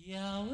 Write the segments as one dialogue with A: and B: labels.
A: Jésus,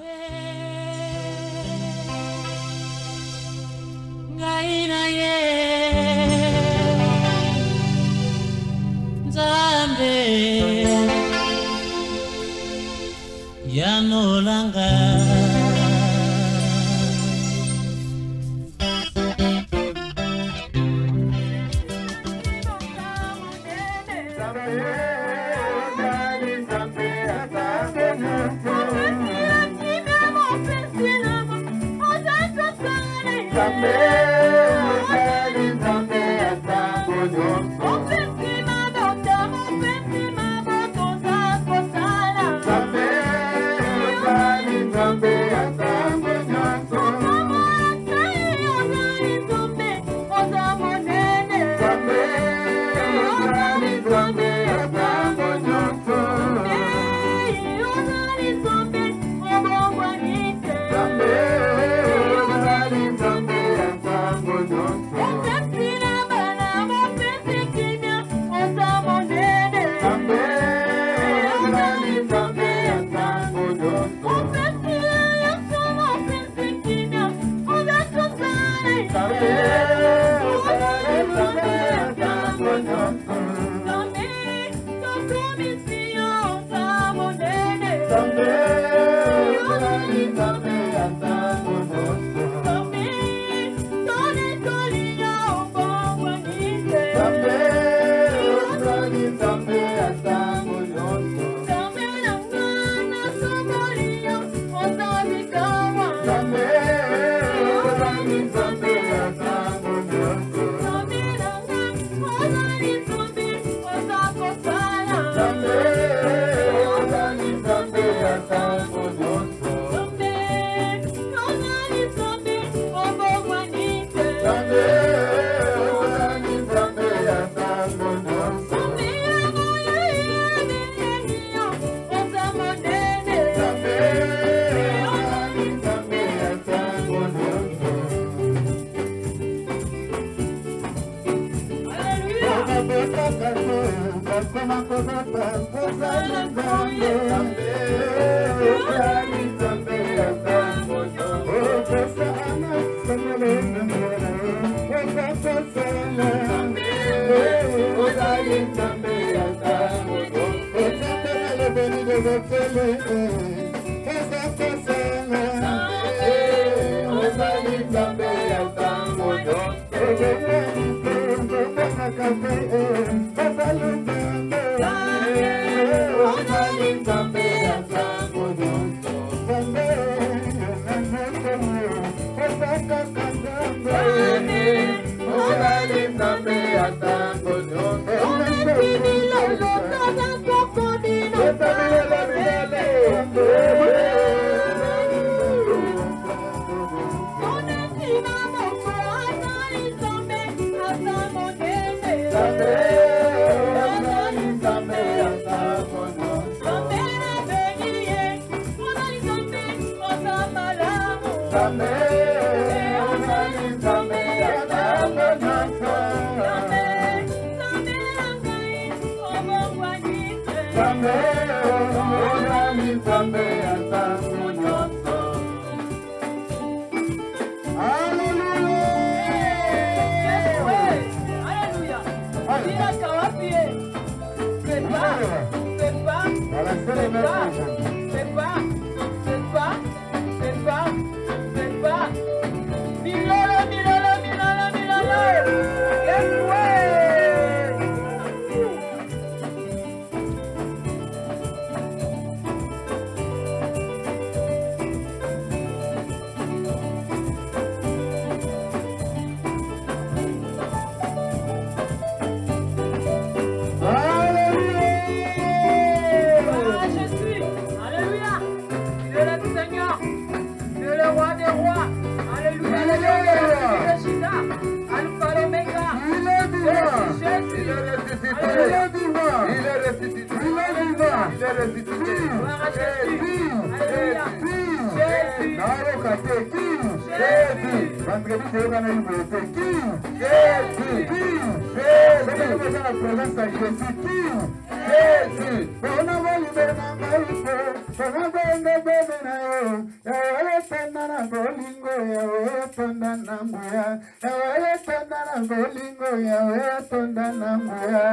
A: bolingo yawe tonda na nguya yawe tonda na bolingo yawe tonda na nguya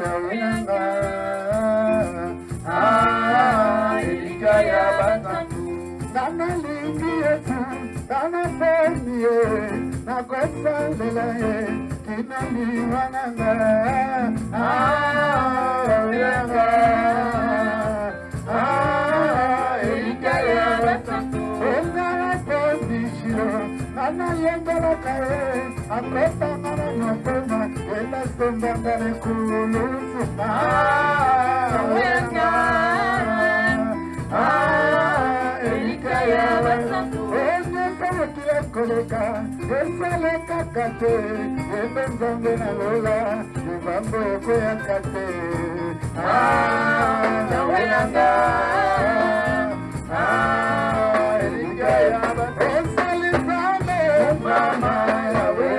A: yawe nanga elika ya batantu nana lingi yetu nana fermiye na kosalela ye kina liwananga yawe nanga elika ya batantu engala kondishiro nana yengala kae akota mara mapema ela sombangale kululusu yawe nanga elika ya batantu kile koleka esaleka kate ebenzange na lola ebambo koya kate yawe nanga elika ya batantu esalizane mama yawe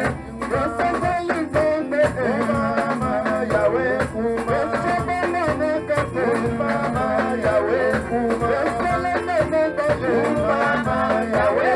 A: esalizane mama yawe esebelene kate mama yawe eselene kate mama yawe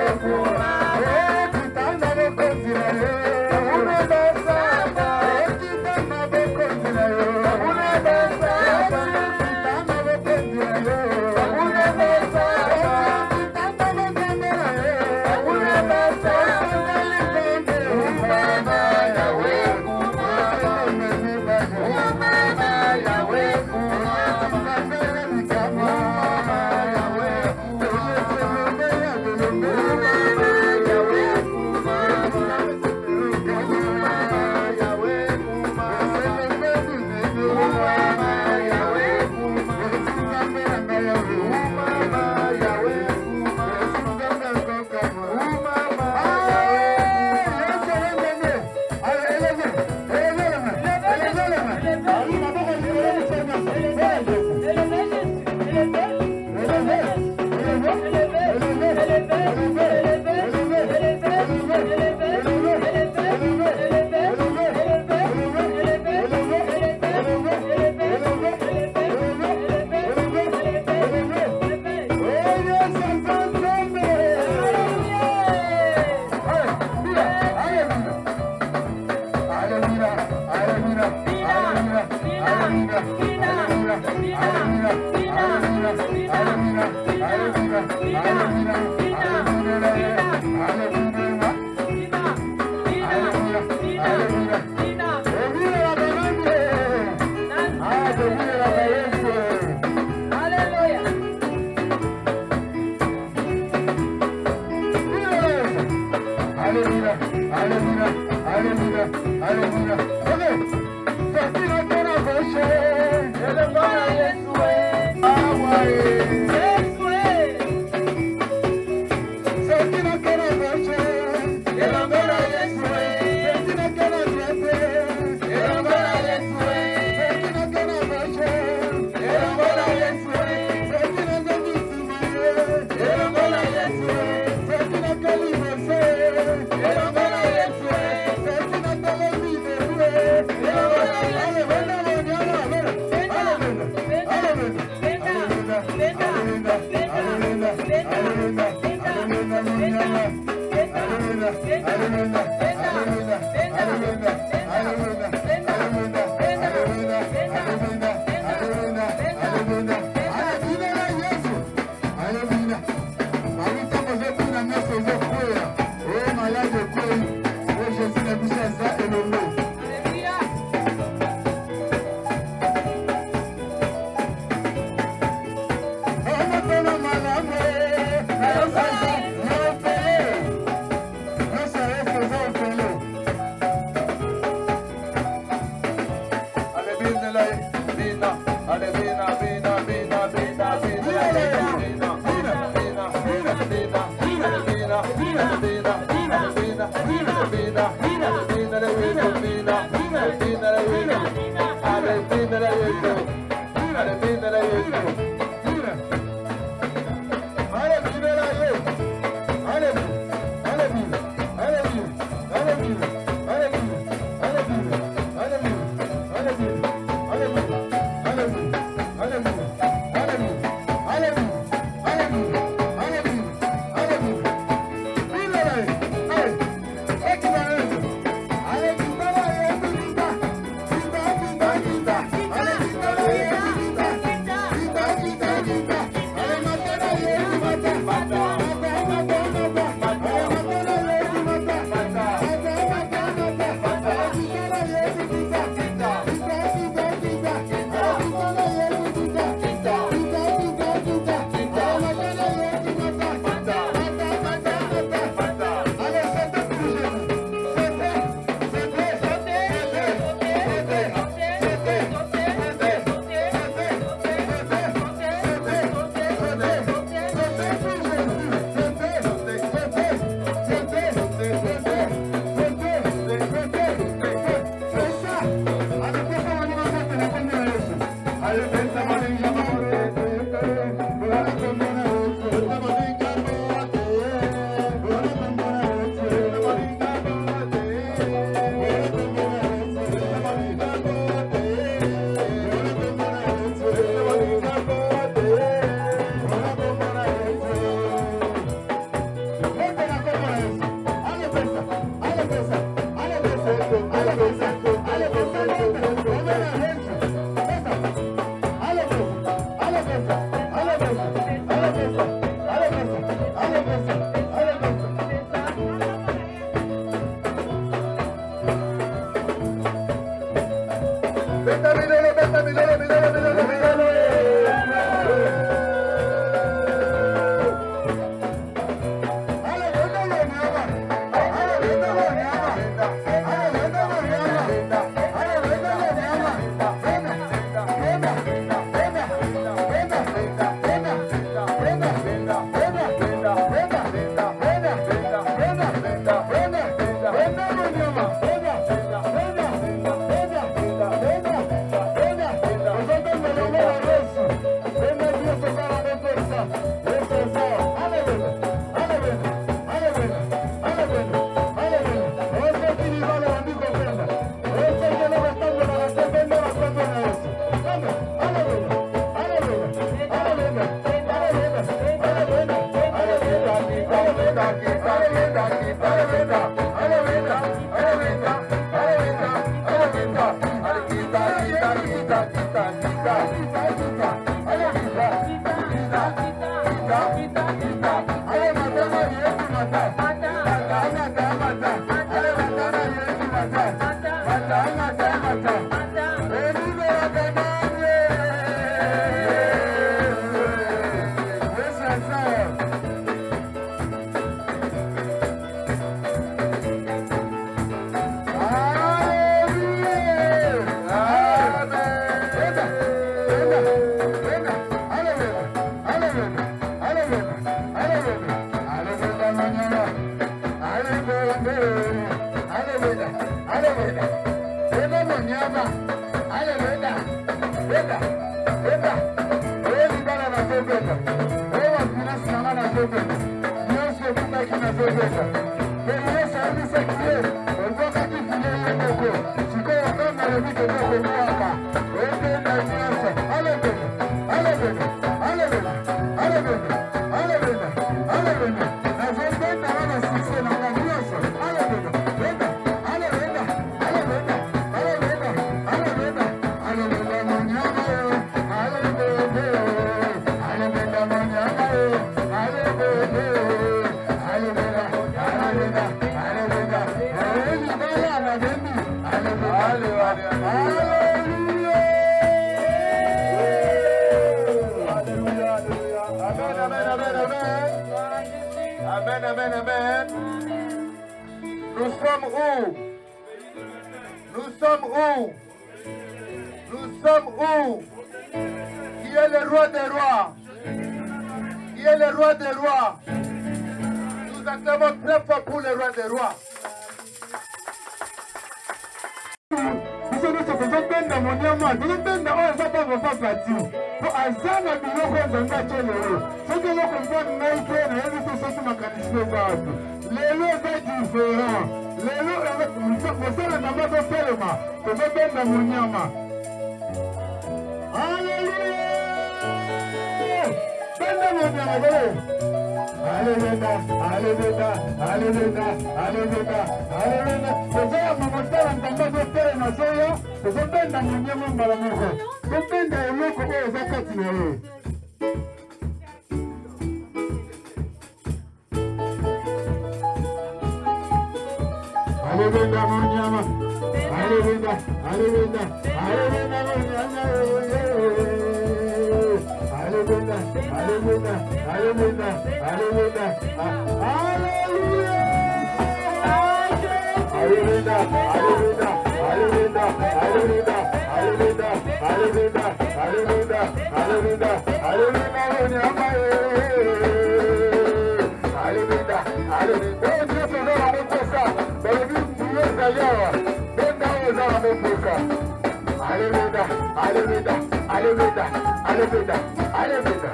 A: allez vite, allez vite, allez vite,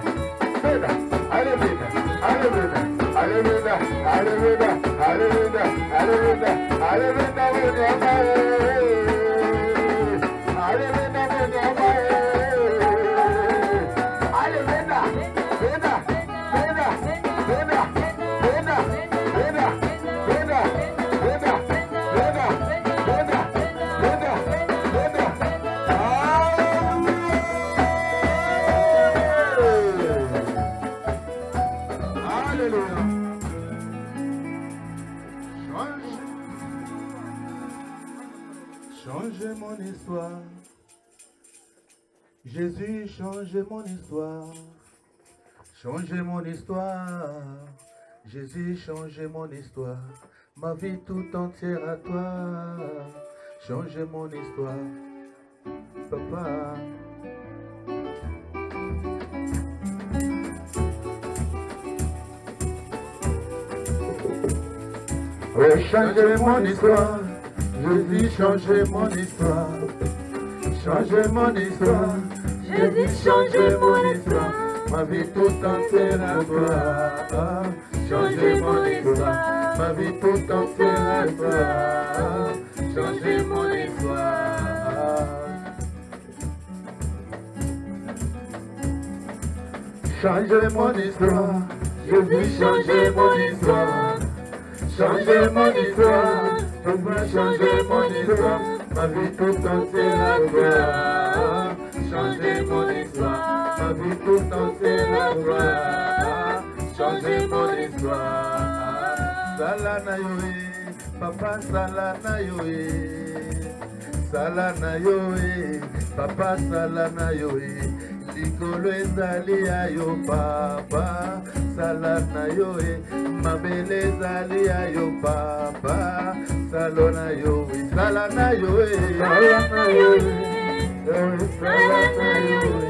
A: vite, allez vite, allez vite, allez vite, allez vite, allez vite, allez vite, allez vite, allez vite, Changez mon histoire. Jésus, changez mon histoire. Changez mon histoire. Jésus, changez mon histoire. Ma vie tout entière à toi. Changez mon histoire. Papa. Oh, changez mon histoire. Jésus, changez mon histoire. Changez mon histoire. Jésus, changez mon histoire. Ma vie tout entière à toi. Changez mon histoire. Ma vie tout entière à toi. Changez mon histoire. Changez mon histoire. Jésus, changez mon histoire. Changez mon histoire. Changez mon histoire, ma vie tout entière à toi. Changez mon histoire, ma vie tout entière à toi. Changez mon histoire. Salana yoé, papa salana yoé. Salana yoé, papa salana yoé. Likolo ezali ayo papa salana yoé. Mabele ezali ayo papa. Salona yoé, salana yoé, salana yoé, salana yoé,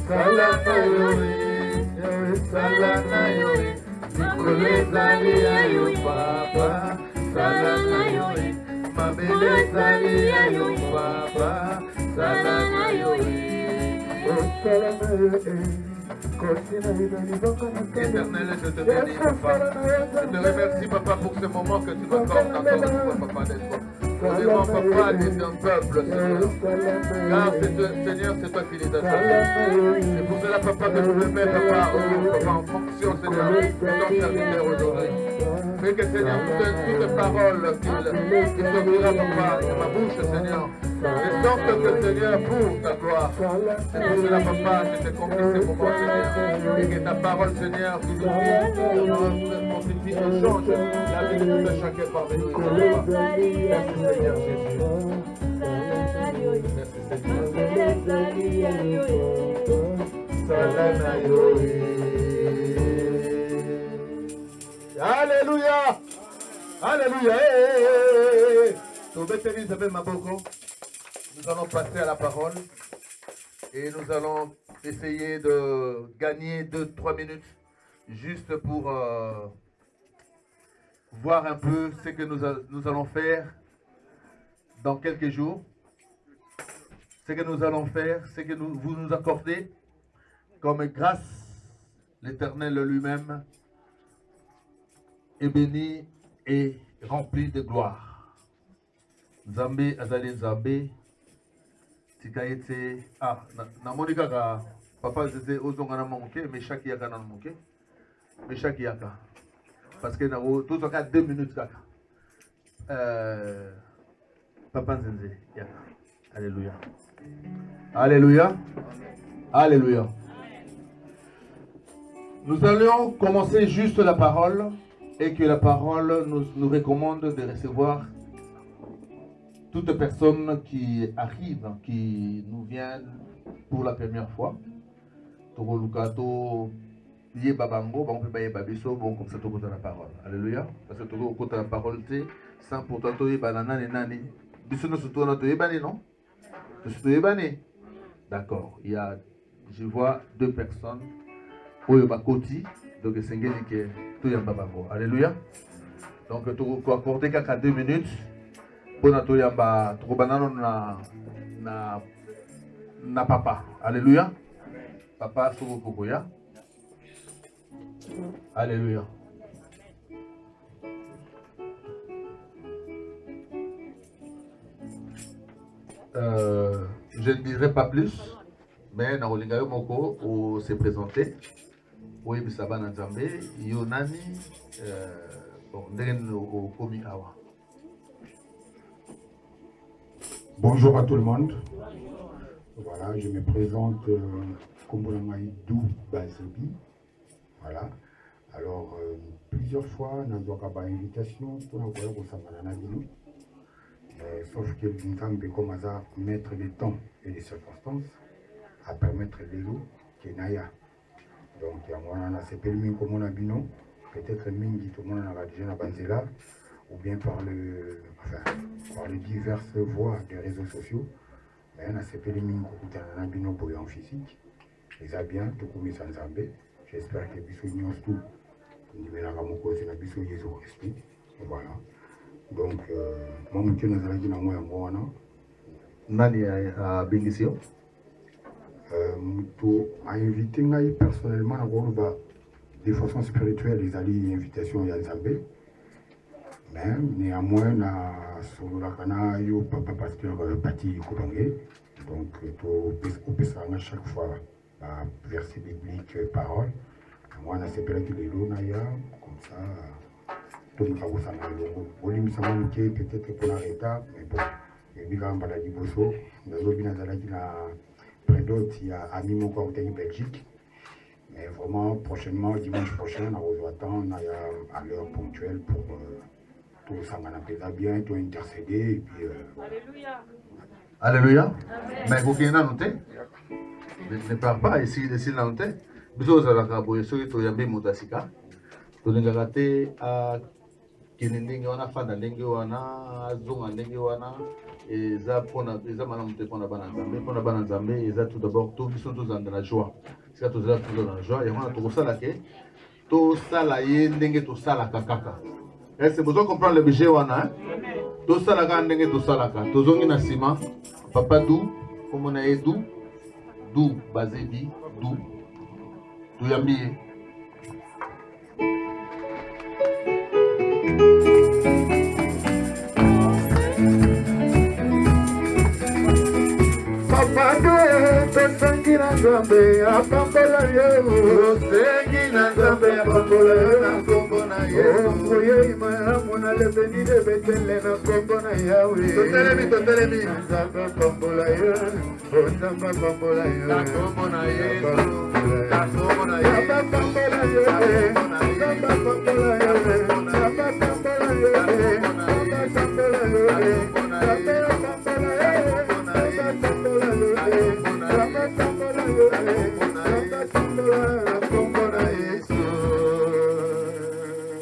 A: salana yoé, salana yoé. Nikole ezali ayo papa, salana yoé. Mabele ezali ayo papa, salana yoé. Oh salana yoé. Éternel, je te bénis, papa. Je te remercie, papa, pour ce moment que tu m'accordes encore une fois, papa, d'être au devant, papa, d'un peuple, Seigneur. Car, Seigneur, c'est toi qui les as choisis. C'est pour cela, papa, que je me mets, papa, en fonction, Seigneur, de ton serviteur aujourd'hui. Mais que, Seigneur, toutes paroles qui sortira, papa, de ma bouche, Seigneur, de sorte que, Seigneur, pour ta gloire. C'est pour cela, papa, je te confie ces moments, Seigneur. Et que ta parole, Seigneur, qui nous constitue et change la vie de tout chacun parmi nous. Merci, Seigneur Jésus. Merci, Seigneur. Alléluia. Alléluia. Nous allons passer à la parole et nous allons essayer de gagner 2-3 minutes juste pour voir un peu ce que nous allons faire dans quelques jours. Ce que nous allons faire, ce que vous nous accordez comme grâce. L'Éternel lui-même est béni et rempli de gloire. Nzambe azali Nzambe. Na monika ka papa zeze ozonga na manqué mais chaque yaka na manqué mais chaque yaka parce que na tout ça 2 minutes kaka papa zeze yaka. Alléluia. Alléluia. Alléluia. Nous allons commencer juste la parole et que la parole nous recommande de recevoir toute personne qui arrive, qui nous vient pour la première fois. Comme ça, tout la parole. Alléluia. Parce que tout la parole, sans pourtant, tout nani. Non? D'accord. Je vois 2 personnes. Donc, alléluia. Donc, tu peux accorder quelques 2 minutes. Pour na na papa. Alléluia. Papa Sogo Kokoya. Alléluia. Je ne dirai pas plus, mais dans Olingayo Moko, on s'est présenté. Oui, mais ça va dans Zambé. Yonani, bon, au Komi Awa.
B: Bonjour à tout le monde. Voilà, je me présente comme Dou Bazebi. Voilà. Alors, plusieurs fois, nous avons eu une invitation pour nous voir au Samananabino. Sauf que nous avons comme ça mettre le temps et les circonstances à permettre les loups qui n'aillent. Donc, on a CP comme on a bino, peut-être Mingi, tout le monde a déjà na Banzela, ou bien par les diverses voies des réseaux sociaux. Mais on a CP Mingi qui a un bino pour en physique. Et ça bien, tout comme ça Zambé. J'espère que Bissou Nyons tout, nous avons mon cause, nous Bissou Jésus Christ. Voilà. Donc, moi, je suis allé dans le monde.
A: Nani a bénéficié?
B: A invité personnellement de façon spirituelle les alliés invitation à Zambé. Mais néanmoins, sur la cana, il y a papa pasteur Pati Koubangé. Donc, on peut à chaque fois verset biblique, parole. Moi, on a séparé les lots, comme ça. Tout le monde peut-être pour l'arrêter, mais bon, il y a un maladie bosso, nous avons près d'autres, il y a Ami mon corps en Belgique. Mais vraiment, prochainement, dimanche prochain, on attend à l'heure ponctuelle pour tout ça, on a bien, tout intercéder. Et puis,
A: Alléluia. Alléluia. Mais vous qui avez noté, ne parle pas ici, de la noté. Vous avez la ceux qui ont Motasika. Vous avez raté à Kinendingi wana fanda ndenge wana zonga ndenge wana eza pona eza mana mute pona bana nzambe eza tout d'abord tout biso tous dans la joie c'est tout là toujours dans la joie et on a tout ça là que tout ça là yé ndenge tout ça là kaka est-ce que vous comprenez le budget wana tout ça là ndenge tout ça là ka tout zongi na sima papa Dou comme on a Dou Bazebi Dou yambi.
C: Sangina Zambe, a Pambola Yo, Sangina Zambe, a Pambola Yo, Combona Yo, Oye, Mahamuna, le Beni de Betelena, Combona Yo, Totelemi, Zamba Pambola Yo, Zamba Pambola Yo, Combona Yo, Combona Yo, Zamba Pambola Yo, Zamba Pambola Yo, Zamba Pambola Yo, Zamba Pambola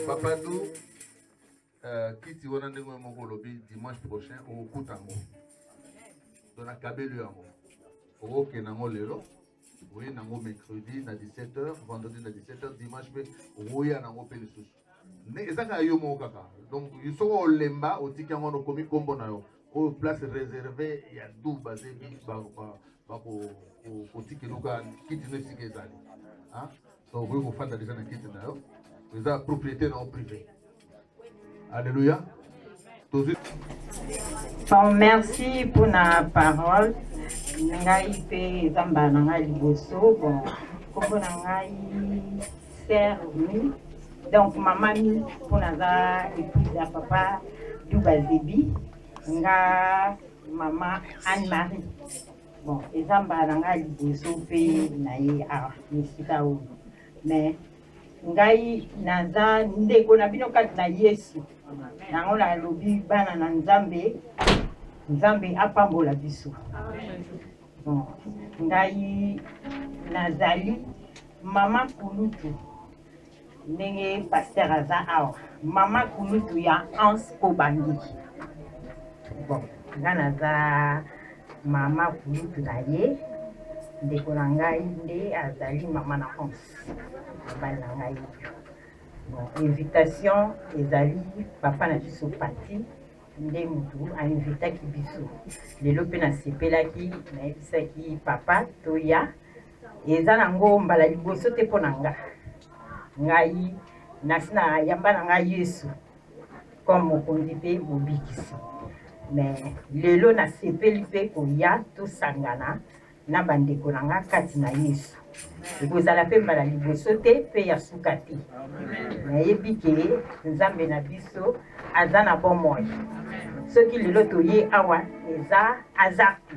A: Papa Dou, Kiti Wanandemo Mongolobi, dimanche prochain, au Koutango. Dans la Kabelu Yango. Au Kenango Lelo. Oui, Nango mercredi, à 17h, vendredi, à 17h, dimanche, oui, à Nango Pélissus. Ezaka yo mo kaka. Donc, ils sont au Lemba, au Tikango, au Komi Kombo Nayo. Au place réservée, il y a Dou Bazebi, au Tikiluka, Kiti no Sikizali. Donc, vous faites déjà un Kiti Nayo. Vous avez propriété non privée. Alléluia.
D: Bon, merci pour la parole. Ngai pe zamba ngai liboso bon kombo ngai sermi donc maman mi pour naza épouse à papa Dou Bazebi nga maman Anne-Marie bon ezamba ngai liboso pe naye a misika o mais ngai naza ndeko na bino kati na Yesu nango na lobi bana na Nzambe apambola biso. Bon, ngai nazali mama Kulutu ndenge pasteur aza awa mama Kulutu ya Hans Kobangi. Bon, nga naza mama Kulutu na ye ndeko na ngai nde azali mama na Hans bana na ngai. Bon, invitation ezali papa na biso Pati nde mutu ainvitaki biso lelo mpe nasepelaki nayebisaki papa toya eza nango mbala liboso te mpo na nga ngai nasi na yamba na ngai Yesu comme mokonzi mpe mobikisi mais lelo nasepeli mpe koya tosangana na bandeko na nga kati na Yesu ekozala mpe mbala liboso te mpe ya suka te nayebi ke nzambe na biso aza na bomoi soki lelo toye awa eza hasard te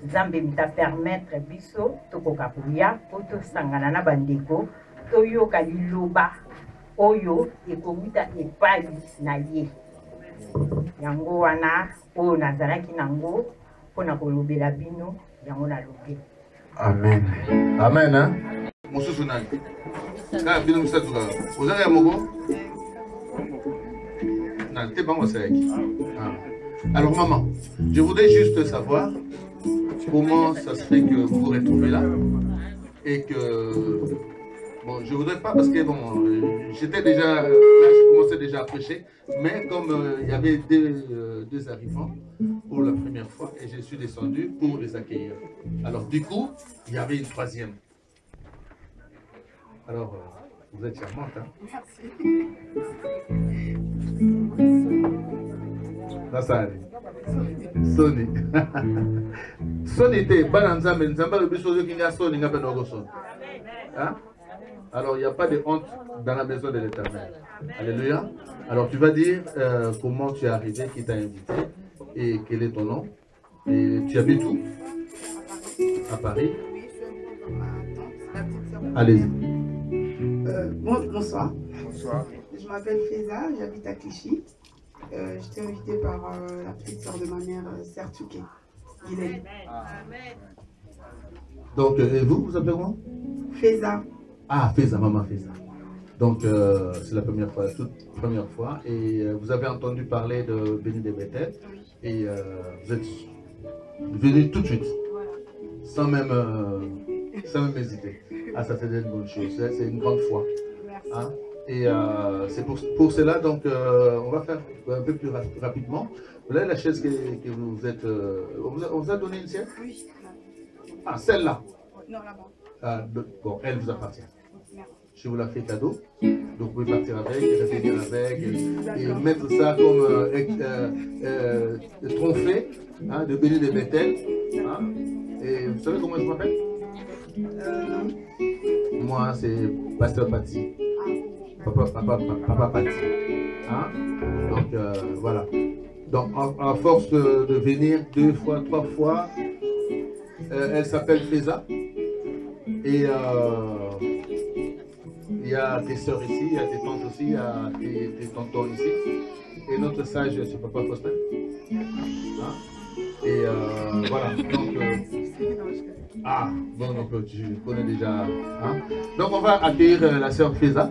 D: nzambe mita permettre biso tokoka koya mpo tosangana na bandeko toyoka liloba oyo ekowuta epai na ye yango wana oyo nazalaki nango mpona kolobela bino yango nalobi.
C: Amen.
A: Amen. Hein? Mosusu nani. Kaka bino misatu kaka. Ozaka ya moko? Non, t'es pas moi ça. Alors maman, je voudrais juste savoir comment ça se fait que vous vous retrouvez là et que bon, je voudrais pas parce que bon, j'étais déjà là, je commençais déjà à prêcher, mais comme il y avait deux arrivants pour la première fois et je suis descendu pour les accueillir. Alors du coup, il y avait une troisième. Alors, vous êtes charmante, hein? Merci. Ça allait. Sony. Sony était balanza, mais nous avons le plus de qui a Sony, n'a pas de Sony. Hein? Alors, il n'y a pas de honte dans la maison de l'Éternel. Alléluia. Alors, tu vas dire comment tu es arrivé, qui t'a invité et quel est ton nom. Et tu habites où? À Paris. Allez-y.
E: Bonsoir.
A: Bonsoir.
E: Je m'appelle Feza, j'habite à Clichy. J'étais invitée par la petite sœur de ma mère, Sertuke. Guylaine.
A: Donc, et vous, vous appelez comment?
E: Feza.
A: Ah, Feza, maman Feza. Donc, c'est la première fois, toute première fois. Et vous avez entendu parler de Béni de Bethel. Et vous êtes venu tout de suite, sans même hésiter. Ah, ça c'est une bonne chose, c'est une grande foi. Hein? Et c'est pour cela, donc, on va faire un peu plus rapidement. Vous avez la chaise que vous êtes... on vous a donné une sienne?
E: Oui.
A: Ah, celle-là?
E: Non, là-bas.
A: Ah, bon, elle vous appartient. Je vous la fais cadeau. Donc vous pouvez partir avec, revenir avec, et mettre ça comme trophée hein, de Béni de Bethel. Hein? Et vous savez comment je m'appelle?
E: Non.
A: Moi, c'est Pasteur Pati. Papa Pati. Hein? Donc voilà. Donc à force de venir 2 fois, 3 fois, elle s'appelle Feza. Et il y a des sœurs ici, il y a des tantes aussi, il y a des tontons ici. Et notre sage, c'est Papa Faustin. Hein? Et voilà. Donc, ah, bon, donc tu connais déjà. Hein? Donc on va accueillir la sœur Feza.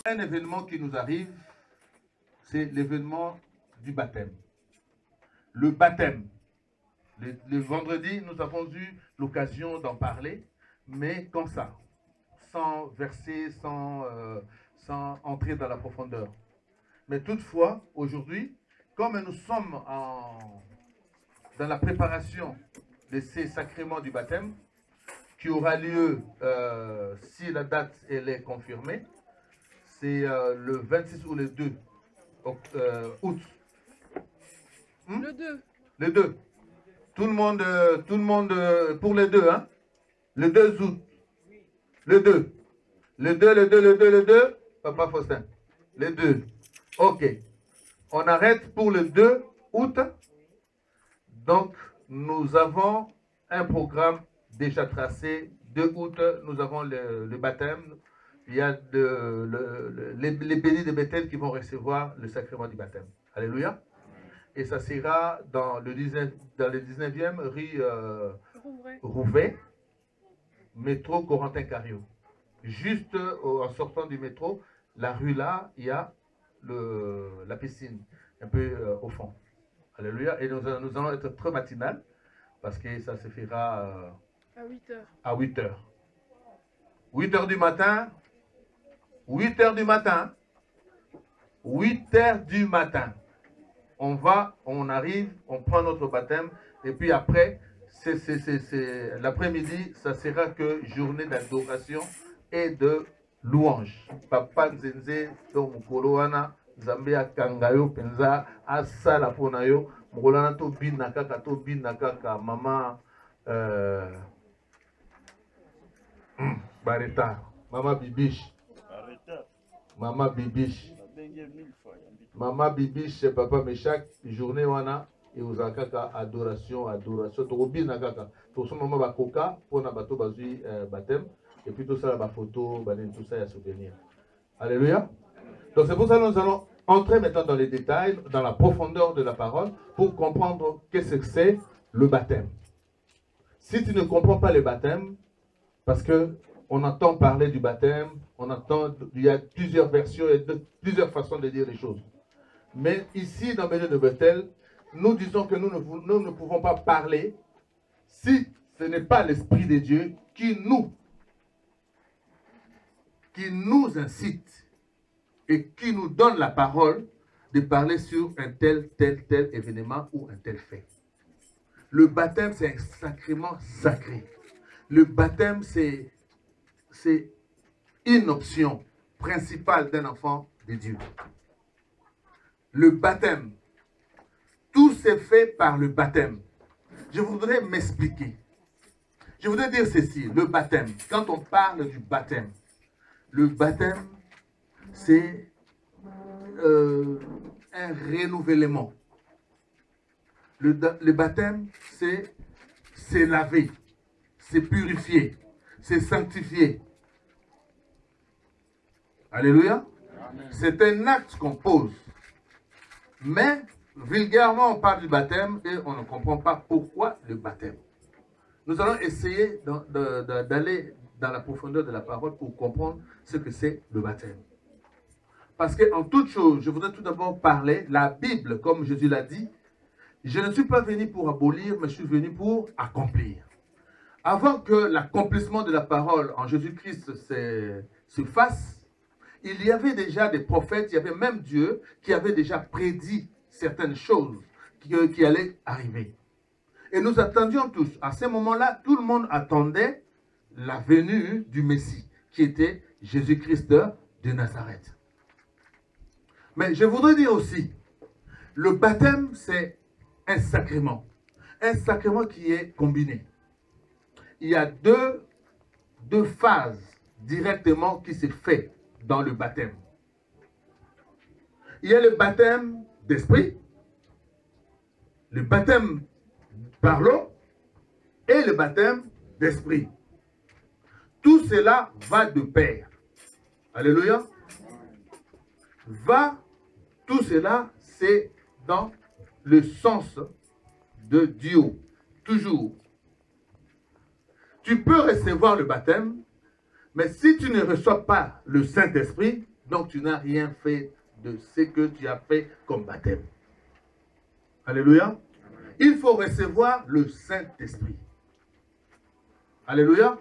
A: Un événement qui nous arrive, c'est l'événement du baptême. Le baptême. Le vendredi, nous avons eu l'occasion d'en parler, mais comme ça, sans verser, sans entrer dans la profondeur. Mais toutefois, aujourd'hui, comme nous sommes dans la préparation de ces sacrements du baptême, qui aura lieu, si la date elle est confirmée, c'est le 26 ou le 2 août.
E: Le 2.
A: Le 2. Tout le monde pour le 2, hein? Le 2 août. Le 2. Le 2, Papa Faustin. Le 2. Ok. On arrête pour le 2 août. Donc, nous avons un programme déjà tracé. 2 août, nous avons le baptême. Il y a les bénis de Bethel qui vont recevoir le sacrement du baptême. Alléluia. Et ça sera dans le 19e rue Rouvet, métro Corentin-Cario. Juste en sortant du métro, la rue là, il y a la piscine, un peu au fond. Alléluia. Et nous allons être très matinal, parce que ça se fera
E: à 8 heures.
A: À 8 heures. 8 heures du matin. 8 heures du matin. 8 heures du matin. on arrive, on prend notre baptême, et puis après, l'après-midi, ça sera que journée d'adoration et de louange. Papa Nzenze, to mukolo wana, Nzambe akangayo penza, asala pona yo, mukolana to bina kaka, mama Bareta, mama Bibiche. Mama Bibiche. Mama Bibiche, c'est papa Meshak, journée wana, et aux akaka adoration. Tobi nakaka. Tout ça, maman bakoka, pour na bateau bazui baptême, et puis tout ça, la photo, tout ça, il y a souvenir. Alléluia. Donc c'est pour ça que nous allons entrer maintenant dans les détails, dans la profondeur de la parole, pour comprendre qu'est-ce que c'est le baptême. Si tu ne comprends pas le baptême, parce que on entend parler du baptême, il y a plusieurs versions et plusieurs façons de dire les choses. Mais ici, dans Bénin de Bethel, nous disons que nous ne pouvons pas parler si ce n'est pas l'Esprit de Dieu qui nous incite et qui nous donne la parole de parler sur un tel événement ou un tel fait. Le baptême, c'est un sacrement sacré. Le baptême, c'est une option principale d'un enfant de Dieu. Le baptême, tout s'est fait par le baptême. Je voudrais m'expliquer. Je voudrais dire ceci, le baptême. Quand on parle du baptême, le baptême, c'est un renouvellement. Le baptême, c'est laver, c'est purifier, c'est sanctifier. Alléluia. C'est un acte qu'on pose. Mais, vulgairement, on parle du baptême et on ne comprend pas pourquoi le baptême. Nous allons essayer d'aller dans la profondeur de la parole pour comprendre ce que c'est le baptême. Parce qu'en toute chose, je voudrais tout d'abord parler, la Bible, comme Jésus l'a dit, je ne suis pas venu pour abolir, mais je suis venu pour accomplir. Avant que l'accomplissement de la parole en Jésus-Christ se fasse, il y avait déjà des prophètes, il y avait même Dieu qui avait déjà prédit certaines choses qui allaient arriver. Et nous attendions tous. À ce moment-là, tout le monde attendait la venue du Messie, qui était Jésus-Christ de Nazareth. Mais je voudrais dire aussi, le baptême, c'est un sacrement qui est combiné. Il y a deux phases directement qui se font dans le baptême. Il y a le baptême d'esprit, le baptême par l'eau et le baptême d'esprit. Tout cela va de pair. Alléluia. Tout cela, c'est dans le sens de Dieu. Toujours. Tu peux recevoir le baptême, mais si tu ne reçois pas le Saint-Esprit, donc tu n'as rien fait de ce que tu as fait comme baptême. Alléluia. Il faut recevoir le Saint-Esprit. Alléluia.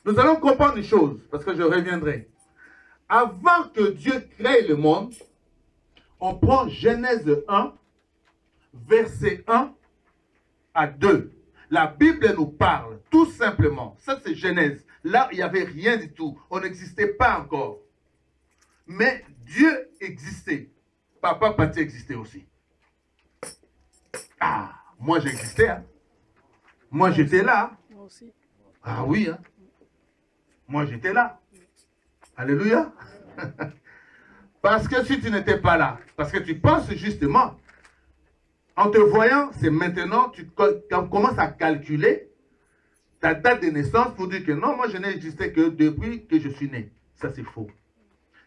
A: Nous allons comprendre une chose, parce que je reviendrai. Avant que Dieu crée le monde, on prend Genèse 1, verset 1 à 2. La Bible nous parle, tout simplement. Ça, c'est Genèse. Là, il n'y avait rien du tout. On n'existait pas encore. Mais Dieu existait. Papa Pati existait aussi. Ah, moi j'existais. Hein. Moi j'étais là.
F: Moi aussi.
A: Ah oui. Hein. Moi j'étais là. Alléluia. Parce que si tu n'étais pas là, parce que tu penses justement, en te voyant, c'est maintenant, tu commences à calculer ta date de naissance pour dire que non, moi je n'ai existé que depuis que je suis né. Ça c'est faux.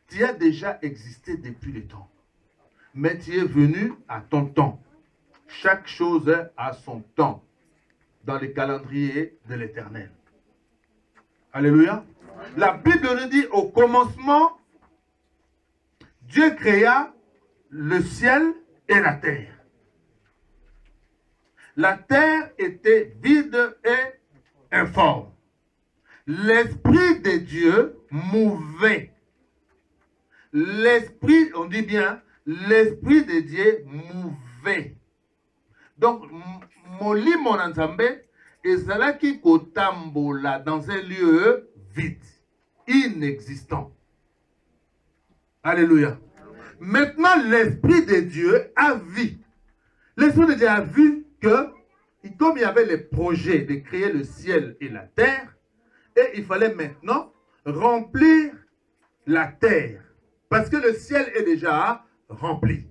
A: Tu as déjà existé depuis le temps. Mais tu es venu à ton temps. Chaque chose a son temps dans le calendrier de l'Éternel. Alléluia. La Bible nous dit au commencement, Dieu créa le ciel et la terre. La terre était vide et informe. L'Esprit de Dieu mouvait. L'Esprit, on dit bien, l'Esprit de Dieu mouvait. Donc, Moli Monanzambe, ezalaki kotambola dans un lieu vide, inexistant. Alléluia. Maintenant, l'Esprit de Dieu a vu. L'Esprit de Dieu a vu que, comme il y avait les projets de créer le ciel et la terre, et il fallait maintenant remplir la terre. Parce que le ciel est déjà rempli.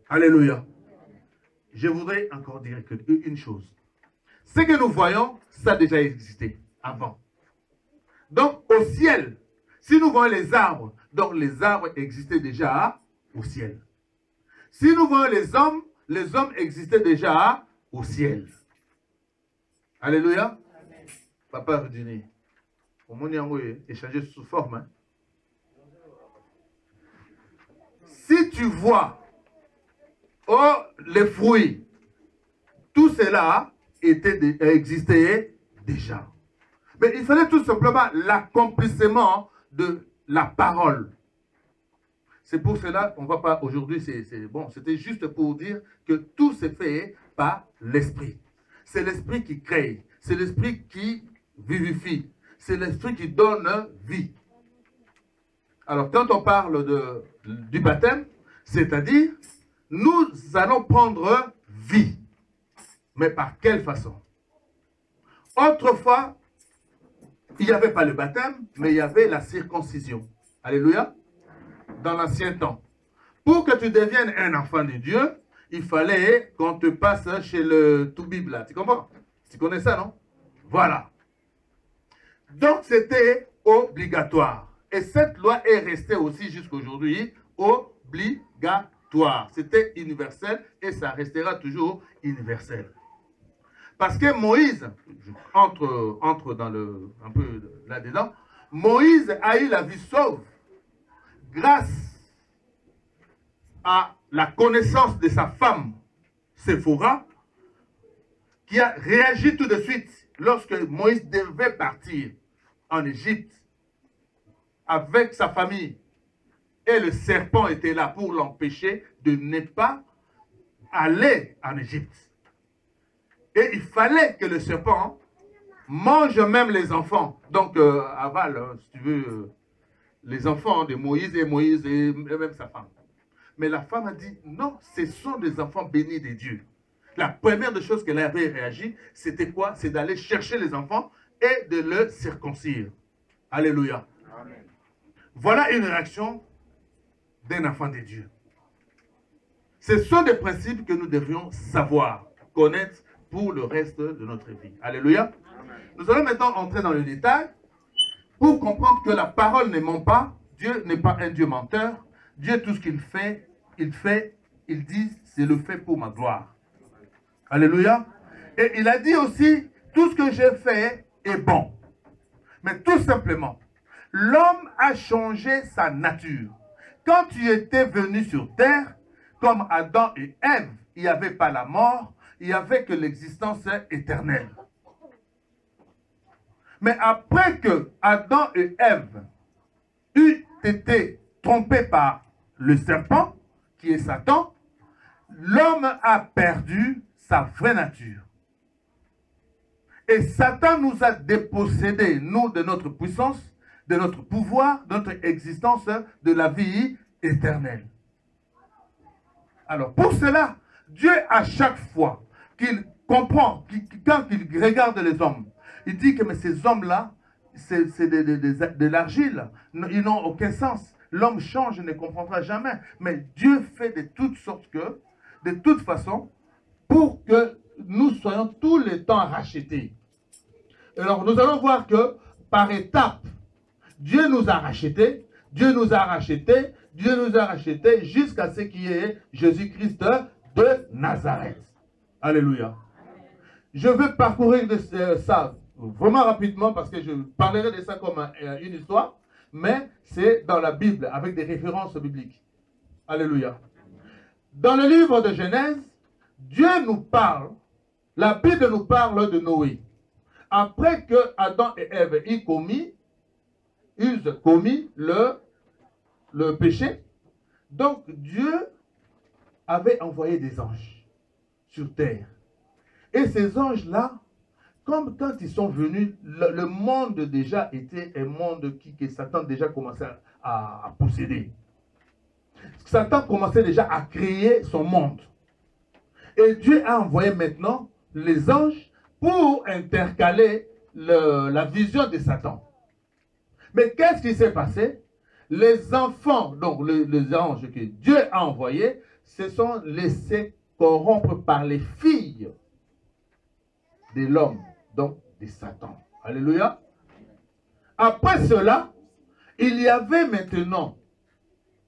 A: Alléluia. Je voudrais encore dire une chose. Ce que nous voyons, ça a déjà existé avant. Donc, au ciel, si nous voyons les arbres, donc les arbres existaient déjà au ciel. Si nous voyons les hommes existaient déjà au ciel. Alléluia. Amen. Papa Rudini, au monde échanger sous forme. Hein? Si tu vois les fruits, tout cela existait déjà. Mais il fallait tout simplement l'accomplissement de la parole. C'est pour cela qu'on ne va pas aujourd'hui, bon, c'était juste pour dire que tout s'est fait par l'esprit. C'est l'esprit qui crée, c'est l'esprit qui vivifie, c'est l'esprit qui donne vie. Alors quand on parle du baptême, c'est-à-dire, nous allons prendre vie. Mais par quelle façon? Autrefois, il n'y avait pas le baptême, mais il y avait la circoncision. Alléluia. Dans l'ancien temps. Pour que tu deviennes un enfant de Dieu, il fallait qu'on te passe chez le Toubib là. Tu comprends? Tu connais ça, non? Voilà. Donc, c'était obligatoire. Et cette loi est restée aussi jusqu'à aujourd'hui obligatoire. C'était universel et ça restera toujours universel. Parce que Moïse, entre dans un peu là-dedans, Moïse a eu la vie sauve grâce à la connaissance de sa femme, Séphora, qui a réagi tout de suite lorsque Moïse devait partir en Égypte avec sa famille. Et le serpent était là pour l'empêcher de ne pas aller en Égypte. Et il fallait que le serpent mange même les enfants. Donc, avale, si tu veux, les enfants de Moïse et même sa femme. Mais la femme a dit, non, ce sont des enfants bénis de Dieu. La première des choses qu'elle avait réagi, c'était quoi? C'est d'aller chercher les enfants et de le circoncire. Alléluia. Amen. Voilà une réaction d'un enfant de Dieu. Ce sont des principes que nous devrions savoir, connaître pour le reste de notre vie. Alléluia. Amen. Nous allons maintenant entrer dans le détail pour comprendre que la parole ne ment pas. Dieu n'est pas un Dieu menteur. Dieu, tout ce qu'il fait, il dit, c'est le fait pour ma gloire. Alléluia. Et il a dit aussi, tout ce que j'ai fait est bon. Mais tout simplement, l'homme a changé sa nature. Quand tu étais venu sur terre, comme Adam et Ève, il n'y avait pas la mort, il n'y avait que l'existence éternelle. Mais après que Adam et Ève eurent été trompés par le serpent, qui est Satan, l'homme a perdu sa vraie nature. Et Satan nous a dépossédés, nous, de notre puissance, de notre pouvoir, de notre existence, de la vie éternelle. Alors, pour cela, Dieu, à chaque fois qu'il comprend, quand il regarde les hommes, il dit que mais ces hommes-là, c'est de l'argile, ils n'ont aucun sens. L'homme change, ne comprendra jamais. Mais Dieu fait de toutes sortes que, de toute façon, pour que nous soyons tous les temps rachetés. Alors, nous allons voir que, par étapes, Dieu nous a rachetés, Dieu nous a rachetés, Dieu nous a rachetés jusqu'à ce qui est Jésus-Christ de Nazareth. Alléluia. Je vais parcourir ça vraiment rapidement parce que je parlerai de ça comme une histoire, mais c'est dans la Bible avec des références bibliques. Alléluia. Dans le livre de Genèse, Dieu nous parle, la Bible nous parle de Noé. Après que Adam et Ève eussent commis le péché,
F: Donc Dieu avait envoyé des anges sur terre. Et ces anges-là, comme quand ils sont venus, le monde déjà était un monde que Satan déjà commençait à posséder. Satan commençait déjà à créer son monde. Et Dieu a envoyé maintenant les anges pour intercaler la vision de Satan. Mais qu'est-ce qui s'est passé? Les enfants, donc les anges que Dieu a envoyés, se sont laissés corrompre par les filles de l'homme, donc de Satan. Alléluia. Après cela, il y avait maintenant,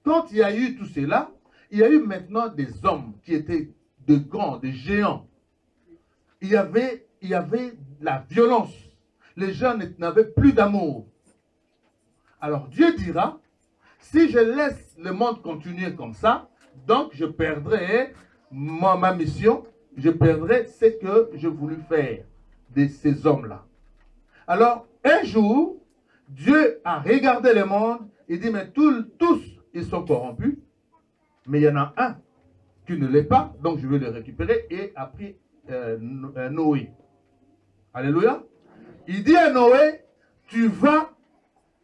F: quand il y a eu tout cela, il y a eu maintenant des hommes qui étaient de grands, des géants. Il y avait la violence. Les gens n'avaient plus d'amour. Alors Dieu dira, si je laisse le monde continuer comme ça, donc je perdrai ma mission, je perdrai ce que je voulais faire de ces hommes-là. Alors, un jour, Dieu a regardé le monde et dit, mais tous, ils sont corrompus, mais il y en a un qui ne l'est pas, donc je vais le récupérer, et a pris Noé. Alléluia. Il dit à Noé, tu vas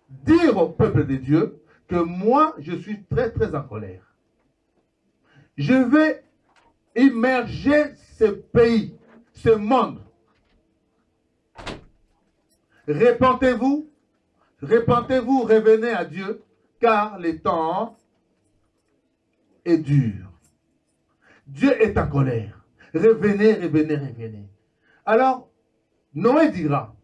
F: dire au peuple de Dieu que moi, je suis très, très en colère. Je vais immerger ce pays, ce monde. Repentez-vous, revenez à Dieu, car le temps est dur. Dieu est en colère. Revenez. Alors, Noé dira,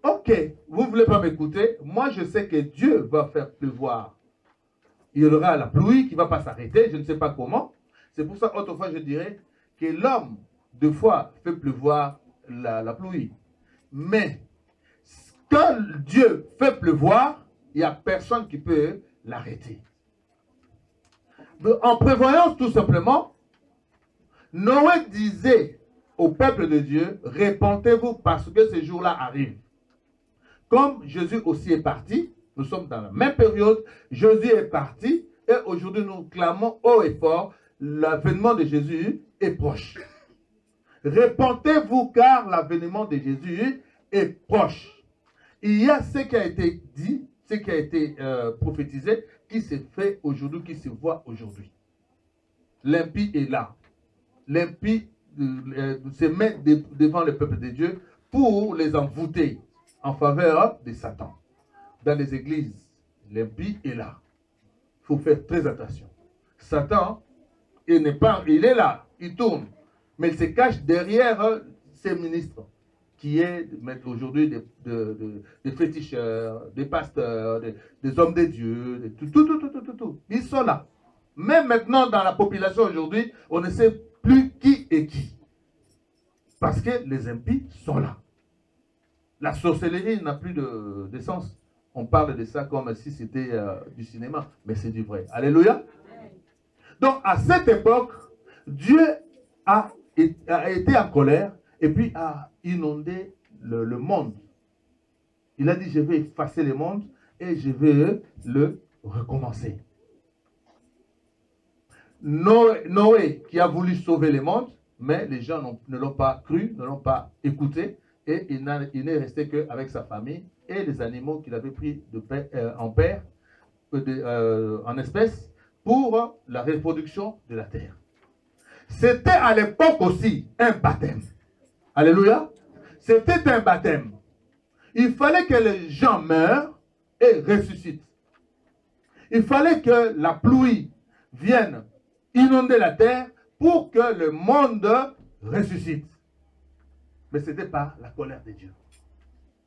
F: ok, vous ne voulez pas m'écouter, moi je sais que Dieu va faire pleuvoir. Il y aura la pluie qui ne va pas s'arrêter, je ne sais pas comment. C'est pour ça, autrefois, je dirais que l'homme, deux fois, fait pleuvoir la pluie. Mais, quand Dieu fait pleuvoir, il n'y a personne qui peut l'arrêter. En prévoyant tout simplement, Noé disait au peuple de Dieu, répentez-vous parce que ce jour-là arrive. Comme Jésus aussi est parti, nous sommes dans la même période, Jésus est parti et aujourd'hui nous clamons haut et fort, l'avènement de Jésus est proche. Répentez-vous car l'avènement de Jésus est proche. Il y a ce qui a été dit, ce qui a été prophétisé, qui s'est fait aujourd'hui, qui se voit aujourd'hui. L'impie est là. L'impie se met devant le peuple de Dieu pour les envoûter en faveur de Satan. Dans les églises, l'impie est là. Il faut faire très attention. Satan, il est là, il tourne, mais il se cache derrière ses ministres, qui est aujourd'hui des féticheurs, des pasteurs, des hommes de Dieu, tout. Ils sont là. Même maintenant, dans la population aujourd'hui, on ne sait plus qui est qui. Parce que les impies sont là. La sorcellerie n'a plus de sens. On parle de ça comme si c'était du cinéma, mais c'est du vrai. Alléluia. Donc, à cette époque, Dieu a été en colère et puis a inondé le monde. Il a dit, je vais effacer le monde et je vais le recommencer. Noé qui a voulu sauver le monde, mais les gens ne l'ont pas cru, ne l'ont pas écouté, et il n'est resté qu'avec sa famille et les animaux qu'il avait pris en espèces pour la reproduction de la terre. C'était à l'époque aussi un baptême. Alléluia. C'était un baptême. Il fallait que les gens meurent et ressuscitent. Il fallait que la pluie vienne inonder la terre pour que le monde ressuscite. Mais ce n'était pas la colère de Dieu.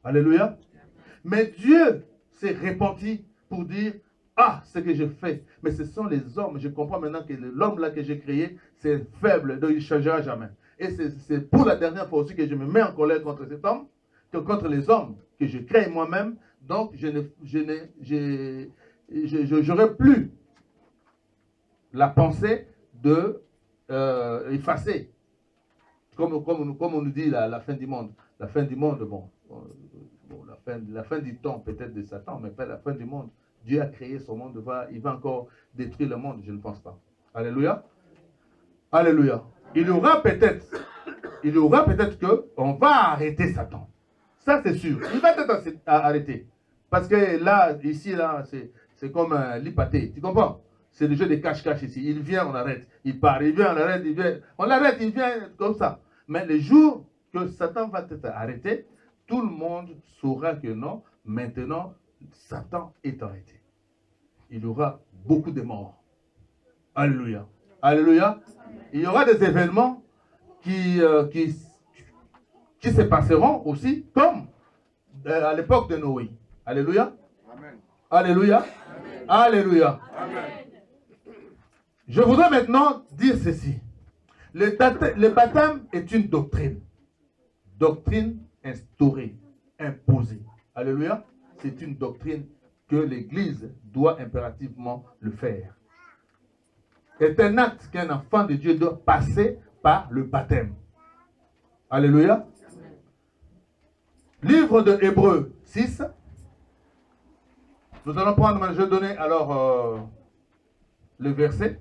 F: Alléluia. Mais Dieu s'est repenti pour dire, ah, ce que je fais. Mais ce sont les hommes. Je comprends maintenant que l'homme là que j'ai créé, c'est faible, donc il ne changera jamais. Et c'est pour la dernière fois aussi que je me mets en colère contre cet homme, que contre les hommes que je crée moi-même. Donc, j'aurais plus la pensée de effacer. Comme on nous dit la fin du monde. La fin du monde, la fin du temps peut-être de Satan, mais pas la fin du monde Dieu a créé son monde, il va encore détruire le monde, je ne pense pas. Alléluia. Alléluia. Il y aura peut-être qu'on va arrêter Satan. Ça, c'est sûr. Il va peut-être arrêter. Parce que là, ici, là, c'est comme l'hypathé. Tu comprends? C'est le jeu de cache-cache ici. Il vient, on arrête. Il part, il vient, on arrête, il vient. On l'arrête, il vient, comme ça. Mais le jour que Satan va être arrêté, tout le monde saura que non, maintenant, Satan est arrêté. Il y aura beaucoup de morts. Alléluia. Alléluia. Il y aura des événements qui se passeront aussi comme à l'époque de Noé. Alléluia.
A: Amen.
F: Alléluia.
A: Amen.
F: Alléluia.
A: Amen.
F: Je voudrais maintenant dire ceci. Le baptême est une doctrine. Doctrine instaurée, imposée. Alléluia. C'est une doctrine que l'Église doit impérativement le faire. C'est un acte qu'un enfant de Dieu doit passer par le baptême. Alléluia. Livre de Hébreux 6. Nous allons prendre, je vais donner alors le verset.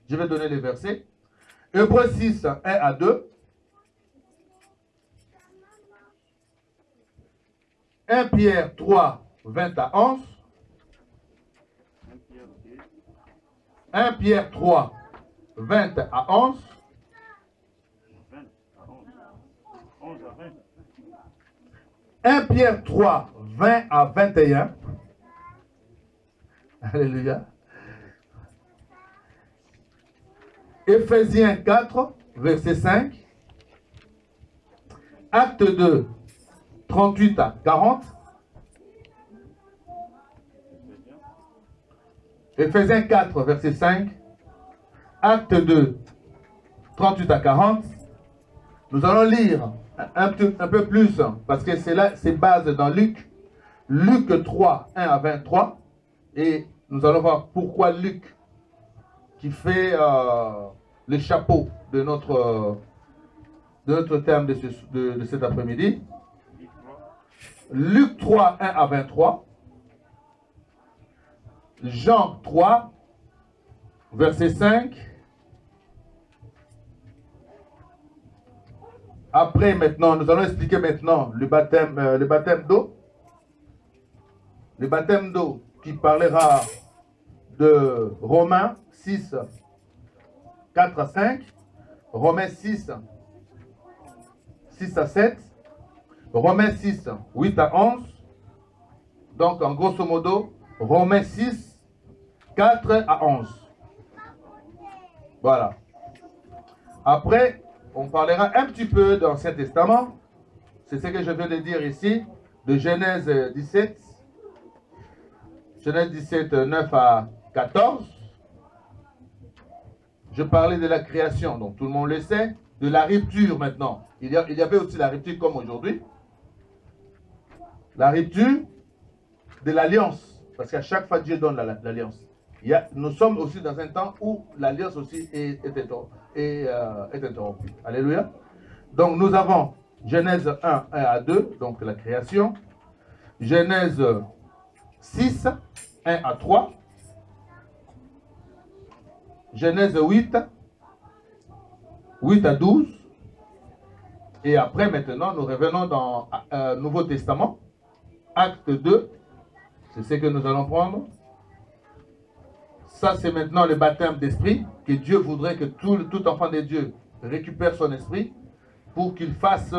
F: Je vais donner les versets. Hébreux 6, 1 à 2. 1 Pierre 3, 20 à 11. 1 Pierre 3, 20 à 11. 1 Pierre 3, 20 à 21. Alléluia. Éphésiens 4, verset 5. Acte 2, 38 à 40. Éphésiens 4, verset 5. Acte 2, 38 à 40. Nous allons lire un peu plus, parce que c'est base dans Luc. Luc 3, 1 à 23. Et nous allons voir pourquoi Luc, qui fait le chapeau de notre thème de cet après-midi. Luc 3, 1 à 23. Jean 3, verset 5. Après, maintenant, nous allons expliquer maintenant le baptême d'eau. Le baptême d'eau qui parlera de Romains 6, 4 à 5. Romains 6, 6 à 7. Romains 6, 8 à 11. Donc, en grosso modo, Romains 6, 4 à 11. Voilà. Après, on parlera un petit peu de l'Ancien Testament. C'est ce que je viens de dire ici, de Genèse 17. Genèse 17, 9 à 14. Je parlais de la création, donc tout le monde le sait. De la rupture maintenant. Il y avait aussi la rupture comme aujourd'hui. La rupture de l'alliance. Parce qu'à chaque fois, Dieu donne l'alliance. Nous sommes aussi dans un temps où l'alliance aussi est interrompue. Alléluia. Donc nous avons Genèse 1, 1 à 2, donc la création. Genèse 6, 1 à 3. Genèse 8, 8 à 12. Et après, maintenant, nous revenons dans Nouveau Testament. Acte 2. C'est ce que nous allons prendre. Ça, c'est maintenant le baptême d'esprit, que Dieu voudrait que tout enfant de Dieu récupère son esprit pour qu'il fasse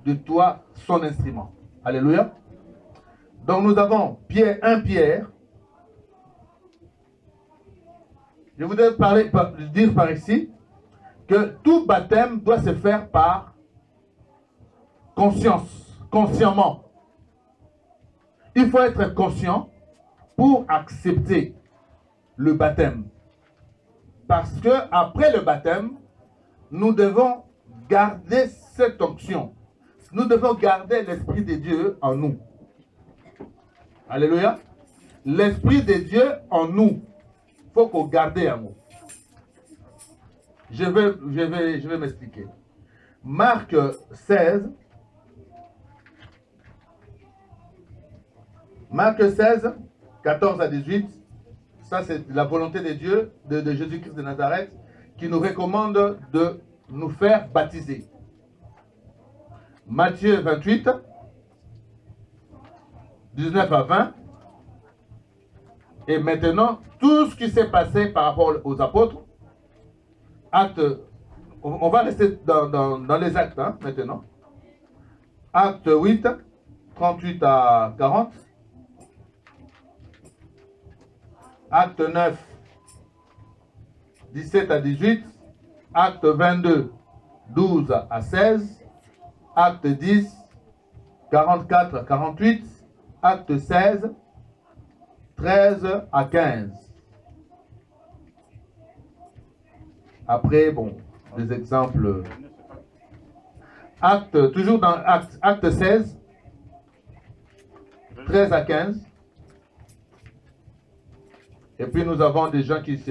F: de toi son instrument. Alléluia. Donc nous avons 1 Pierre. Je voudrais dire par ici que tout baptême doit se faire par conscience, consciemment. Il faut être conscient pour accepter le baptême. Parce que après le baptême, nous devons garder cette onction. Nous devons garder l'Esprit de Dieu en nous. Alléluia. L'Esprit de Dieu en nous. Il faut qu'on garde en nous. Je vais m'expliquer. Marc 16. Marc 16, 14 à 18. Ça, c'est la volonté de Dieu, de Jésus-Christ de Nazareth, qui nous recommande de nous faire baptiser. Matthieu 28, 19 à 20. Et maintenant, tout ce qui s'est passé par rapport aux apôtres, acte, on va rester dans les actes hein, maintenant. Acte 8, 38 à 40. Acte 9, 17 à 18. Acte 22, 12 à 16. Acte 10, 44 à 48. Acte 16, 13 à 15. Après, bon, des exemples. Acte, toujours dans acte 16, 13 à 15. Et puis nous avons des gens qui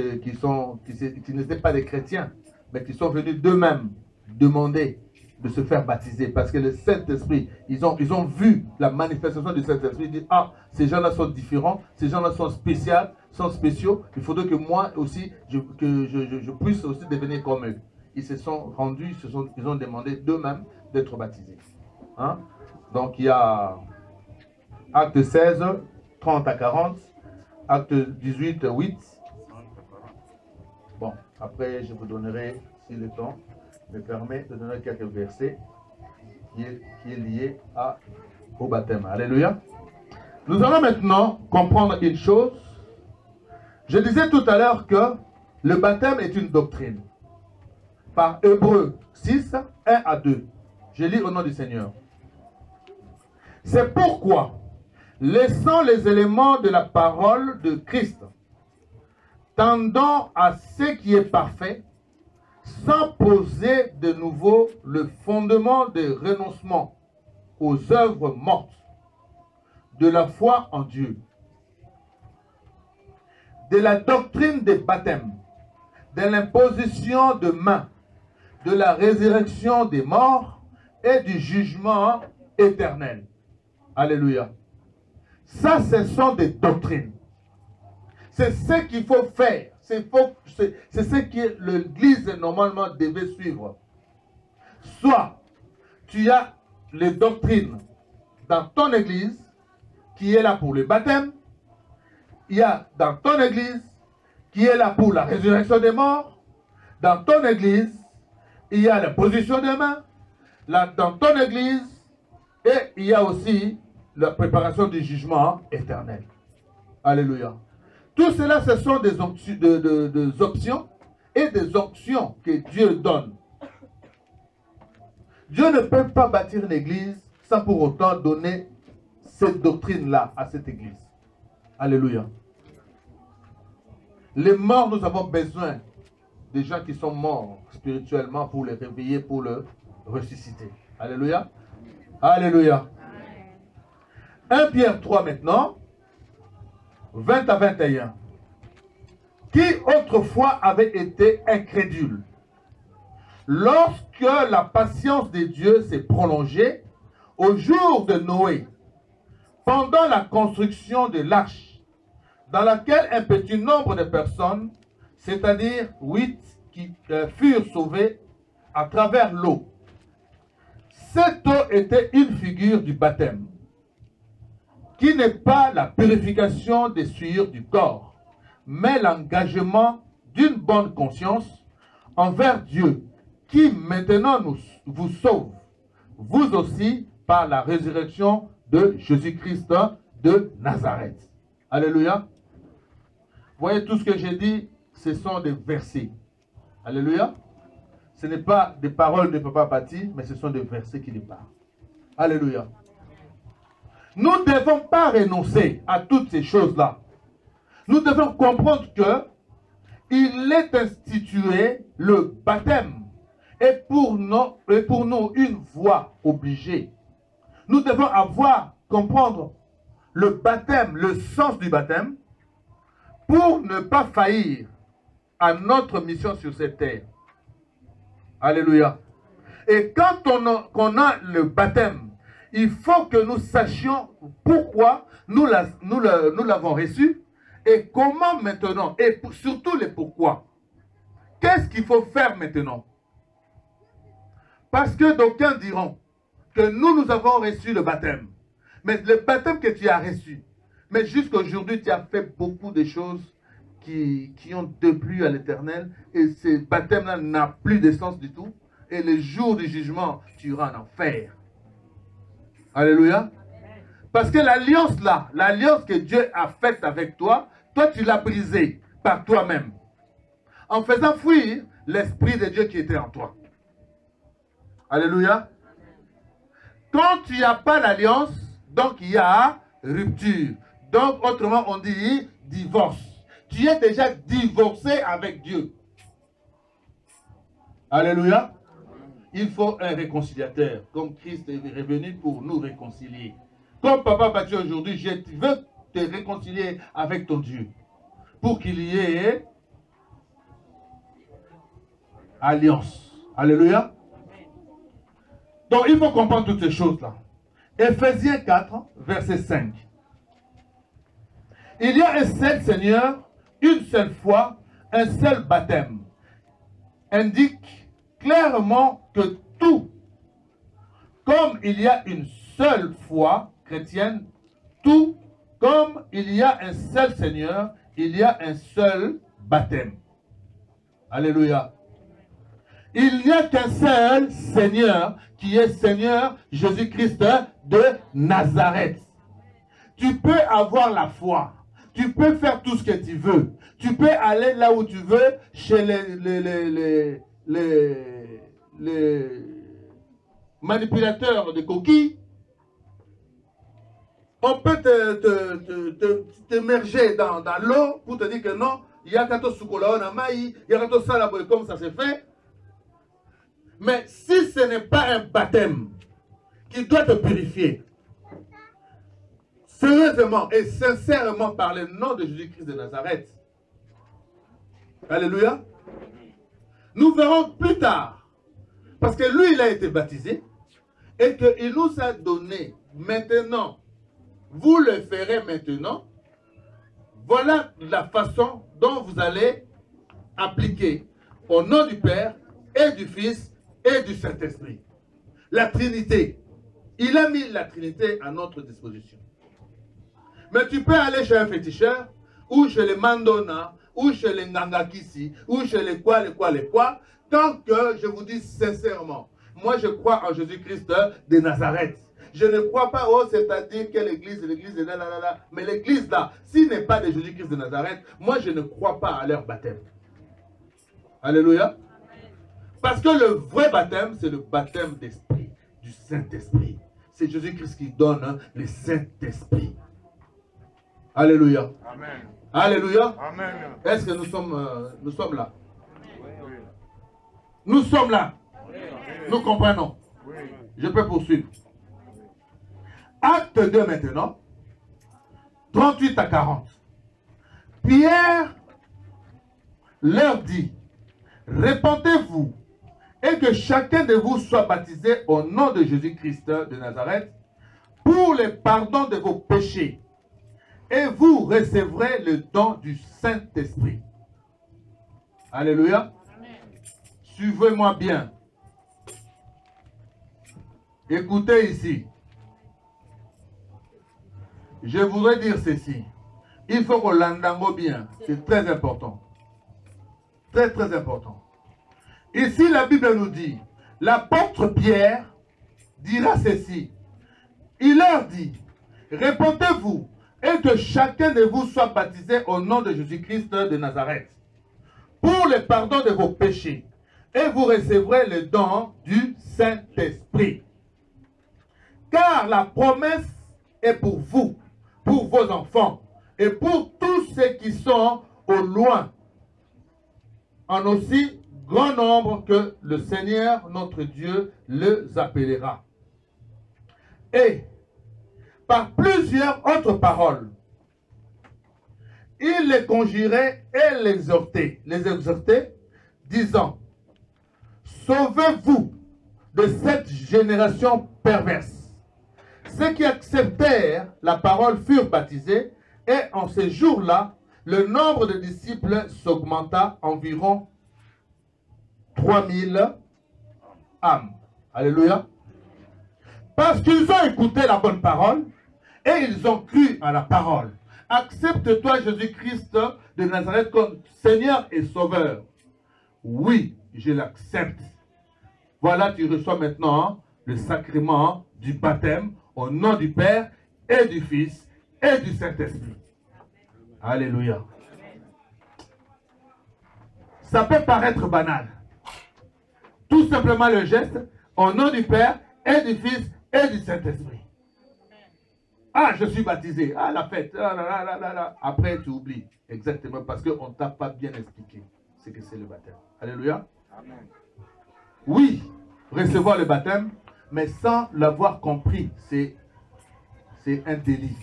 F: n'étaient pas des chrétiens, mais qui sont venus d'eux-mêmes demander de se faire baptiser. Parce que le Saint-Esprit, ils ont vu la manifestation du Saint-Esprit. Ils disent, ah, ces gens-là sont différents, ces gens-là sont spéciaux. Il faudrait que moi aussi, je puisse aussi devenir comme eux. Ils se sont rendus, ils ont demandé d'eux-mêmes d'être baptisés. Hein? Donc il y a acte 16, 30 à 40, acte 18, 8. Bon, après je vous donnerai, si le temps me permet, de donner quelques versets qui est lié au baptême. Alléluia. Nous allons maintenant comprendre une chose. Je disais tout à l'heure que le baptême est une doctrine. Par Hébreux 6, 1 à 2. Je lis au nom du Seigneur. C'est pourquoi, laissant les éléments de la parole de Christ, tendant à ce qui est parfait, sans poser de nouveau le fondement de renoncement aux œuvres mortes, de la foi en Dieu, de la doctrine des baptêmes, de l'imposition de mains, de la résurrection des morts et du jugement éternel. Alléluia. Ça, ce sont des doctrines. C'est ce qu'il faut faire. C'est ce que l'Église normalement devait suivre. Soit tu as les doctrines dans ton Église qui est là pour le baptême. Il y a dans ton Église qui est là pour la résurrection des morts. Dans ton Église, il y a la position des mains. Là, dans ton Église, et il y a aussi la préparation du jugement éternel. Alléluia. Tout cela, ce sont des options et des onctions que Dieu donne. Dieu ne peut pas bâtir une église sans pour autant donner cette doctrine-là à cette église. Alléluia. Les morts, nous avons besoin des gens qui sont morts spirituellement pour les réveiller, pour les ressusciter. Alléluia. Alléluia. 1 Pierre 3 maintenant. 20 à 21. Qui autrefois avait été incrédule, lorsque la patience de Dieu s'est prolongée au jour de Noé, pendant la construction de l'arche, dans laquelle un petit nombre de personnes, c'est-à-dire 8 qui furent sauvées à travers l'eau. Cette eau était une figure du baptême, qui n'est pas la purification des souillures du corps, mais l'engagement d'une bonne conscience envers Dieu, qui maintenant vous sauve, vous aussi, par la résurrection de Jésus-Christ de Nazareth. Alléluia. Vous voyez, tout ce que j'ai dit, ce sont des versets. Alléluia. Ce n'est pas des paroles de Papa Pati, mais ce sont des versets qui les parlent. Alléluia. Nous ne devons pas renoncer à toutes ces choses-là. Nous devons comprendre que il est institué le baptême est pour nous une voie obligée. Nous devons comprendre le baptême, le sens du baptême, pour ne pas faillir à notre mission sur cette terre. Alléluia. Et quand on a le baptême, il faut que nous sachions pourquoi nous l'avons reçu et comment maintenant, et surtout les pourquoi. Qu'est-ce qu'il faut faire maintenant? Parce que d'aucuns diront que nous avons reçu le baptême. Mais le baptême que tu as reçu, mais jusqu'à aujourd'hui, tu as fait beaucoup de choses qui ont déplu à l'Éternel. Et ce baptême-là n'a plus de sens du tout. Et le jour du jugement, tu iras en enfer. Alléluia. Parce que l'alliance là, l'alliance que Dieu a faite avec toi, toi tu l'as brisée par toi-même. En faisant fuir l'Esprit de Dieu qui était en toi. Alléluia. Quand tu n'as pas l'alliance, donc il y a rupture. Donc autrement on dit divorce. Tu es déjà divorcé avec Dieu. Alléluia. Il faut un réconciliateur. Comme Christ est revenu pour nous réconcilier. Comme Papa Bâti aujourd'hui, je veux te réconcilier avec ton Dieu. Pour qu'il y ait alliance. Alléluia. Donc il faut comprendre toutes ces choses-là. Ephésiens 4, verset 5. Il y a un seul Seigneur, une seule foi, un seul baptême. Indique clairement que tout, comme il y a une seule foi chrétienne, tout, comme il y a un seul Seigneur, il y a un seul baptême. Alléluia. Il n'y a qu'un seul Seigneur, qui est Seigneur Jésus-Christ de Nazareth. Tu peux avoir la foi. Tu peux faire tout ce que tu veux. Tu peux aller là où tu veux, chez les manipulateurs de coquilles. On peut t'émerger dans l'eau pour te dire que non, il y a qu'à il y a qu'à ça comme ça se fait. Mais si ce n'est pas un baptême qui doit te purifier, sérieusement et sincèrement par le nom de Jésus-Christ de Nazareth, alléluia, nous verrons plus tard, parce que lui, il a été baptisé, et qu'il nous a donné maintenant, vous le ferez maintenant, voilà la façon dont vous allez appliquer au nom du Père et du Fils et du Saint-Esprit. La Trinité. Il a mis la Trinité à notre disposition. Mais tu peux aller chez un féticheur, ou chez les Mandona, ou chez les Ngangakisi, ou chez les quoi, tant que je vous dis sincèrement, moi je crois en Jésus-Christ de Nazareth. Je ne crois pas, oh, c'est-à-dire que l'église est là, là, là, là. Mais l'église là, s'il n'est pas de Jésus-Christ de Nazareth, moi je ne crois pas à leur baptême. Alléluia. Parce que le vrai baptême, c'est le baptême d'esprit, du Saint-Esprit. C'est Jésus-Christ qui donne le Saint-Esprit. Alléluia.
A: Amen.
F: Alléluia.
A: Amen.
F: Est-ce que nous sommes là?
A: Oui.
F: Nous sommes là.
A: Oui.
F: Nous comprenons.
A: Oui.
F: Je peux poursuivre. Acte 2 maintenant, 38 à 40. Pierre leur dit, répentez-vous et que chacun de vous soit baptisé au nom de Jésus-Christ de Nazareth pour le pardon de vos péchés et vous recevrez le don du Saint-Esprit. Alléluia. Suivez-moi bien. Écoutez ici. Je voudrais dire ceci. Il faut qu'on l'entende bien. C'est très important. Très, très important. Ici, la Bible nous dit, l'apôtre Pierre dira ceci. Il leur dit, répentez-vous et que chacun de vous soit baptisé au nom de Jésus-Christ de Nazareth pour le pardon de vos péchés et vous recevrez le don du Saint-Esprit. Car la promesse est pour vous, pour vos enfants et pour tous ceux qui sont au loin, en aussi grand nombre que le Seigneur notre Dieu les appellera. Et par plusieurs autres paroles, il les conjurait et les exhortait, disant, sauvez-vous de cette génération perverse. Ceux qui acceptèrent la parole furent baptisés, et en ces jours-là, le nombre de disciples s'augmenta environ 3000 âmes. Alléluia. Parce qu'ils ont écouté la bonne parole et ils ont cru à la parole. Accepte-toi Jésus-Christ de Nazareth comme Seigneur et Sauveur. Oui, je l'accepte. Voilà, tu reçois maintenant le sacrement du baptême au nom du Père et du Fils et du Saint-Esprit. Alléluia. Ça peut paraître banal. Tout simplement le geste au nom du Père et du Fils et du Saint-Esprit. Ah, je suis baptisé. Ah, la fête. Ah, là, là, là, là. Après, tu oublies. Exactement, parce qu'on ne t'a pas bien expliqué ce que c'est le baptême. Alléluia. Amen. Oui, recevoir le baptême, mais sans l'avoir compris, c'est un délit.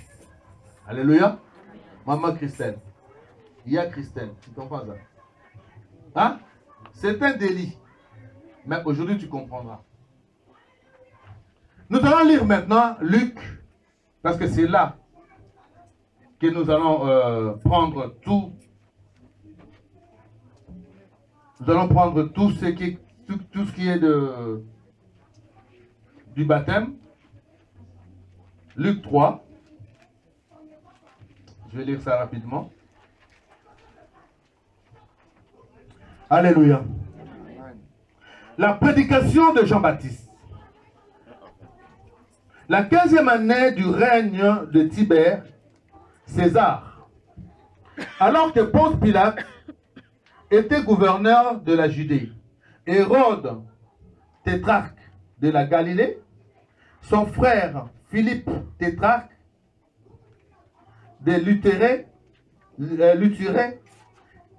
F: Alléluia. Maman Christelle. Il y a Christelle. Tu comprends ça? Hein? C'est un délit. Mais aujourd'hui, tu comprendras. Nous allons lire maintenant Luc, parce que c'est là que nous allons prendre tout. Nous allons prendre tout ce qui est du baptême. Luc 3. Je vais lire ça rapidement. Alléluia. La prédication de Jean-Baptiste. La 15e année du règne de Tibère, César, alors que Ponce Pilate était gouverneur de la Judée, Hérode, tétrarque de la Galilée, son frère Philippe, tétrarque de Luturée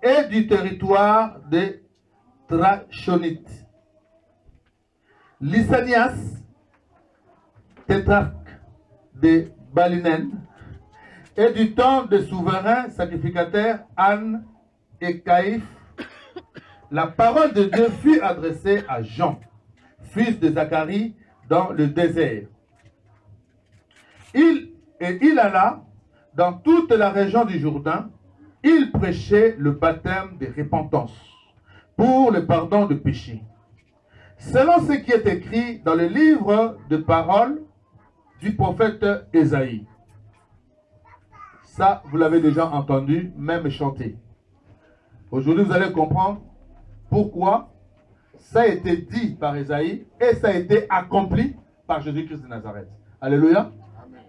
F: et du territoire de Trachonite, Lysanias, tétrarque de Balinène, et du temps des souverains sacrificateurs Anne et Caïphe, la parole de Dieu fut adressée à Jean, fils de Zacharie, dans le désert. Il alla dans toute la région du Jourdain, il prêchait le baptême de repentance pour le pardon de péchés, selon ce qui est écrit dans le livre de paroles du prophète Ésaïe. Ça, vous l'avez déjà entendu, même chanté. Aujourd'hui, vous allez comprendre pourquoi ça a été dit par Ésaïe et ça a été accompli par Jésus-Christ de Nazareth. Alléluia. Amen.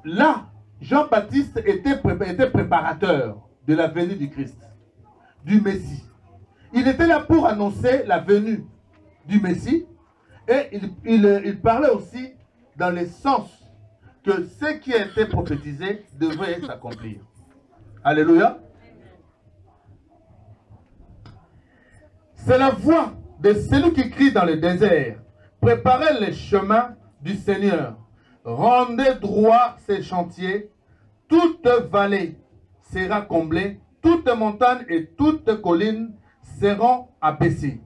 F: Là, Jean-Baptiste était préparateur de la venue du Christ, du Messie. Il était là pour annoncer la venue du Messie et il parlait aussi dans le sens que ce qui a été prophétisé devrait s'accomplir. Alléluia. C'est la voix de celui qui crie dans le désert. Préparez les chemins du Seigneur. Rendez droit ces chantiers. Toute vallée sera comblée. Toute montagne et toute colline seront abaissées.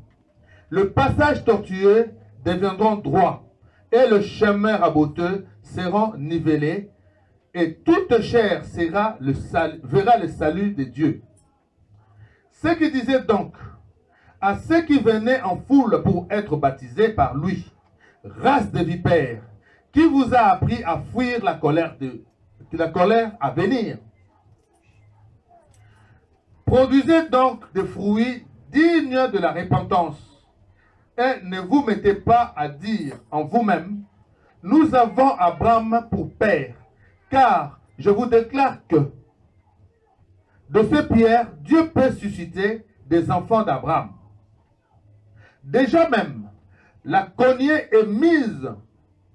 F: Le passage tortueux deviendront droit. Et le chemin raboteux seront nivelés. Et toute chair verra le salut de Dieu. Ce qui disait donc à ceux qui venaient en foule pour être baptisés par lui, race de vipères, qui vous a appris à fuir la colère à venir. Produisez donc des fruits dignes de la repentance, et ne vous mettez pas à dire en vous-même, nous avons Abraham pour père, car je vous déclare que de ces pierres, Dieu peut susciter des enfants d'Abraham. Déjà même, la cognée est mise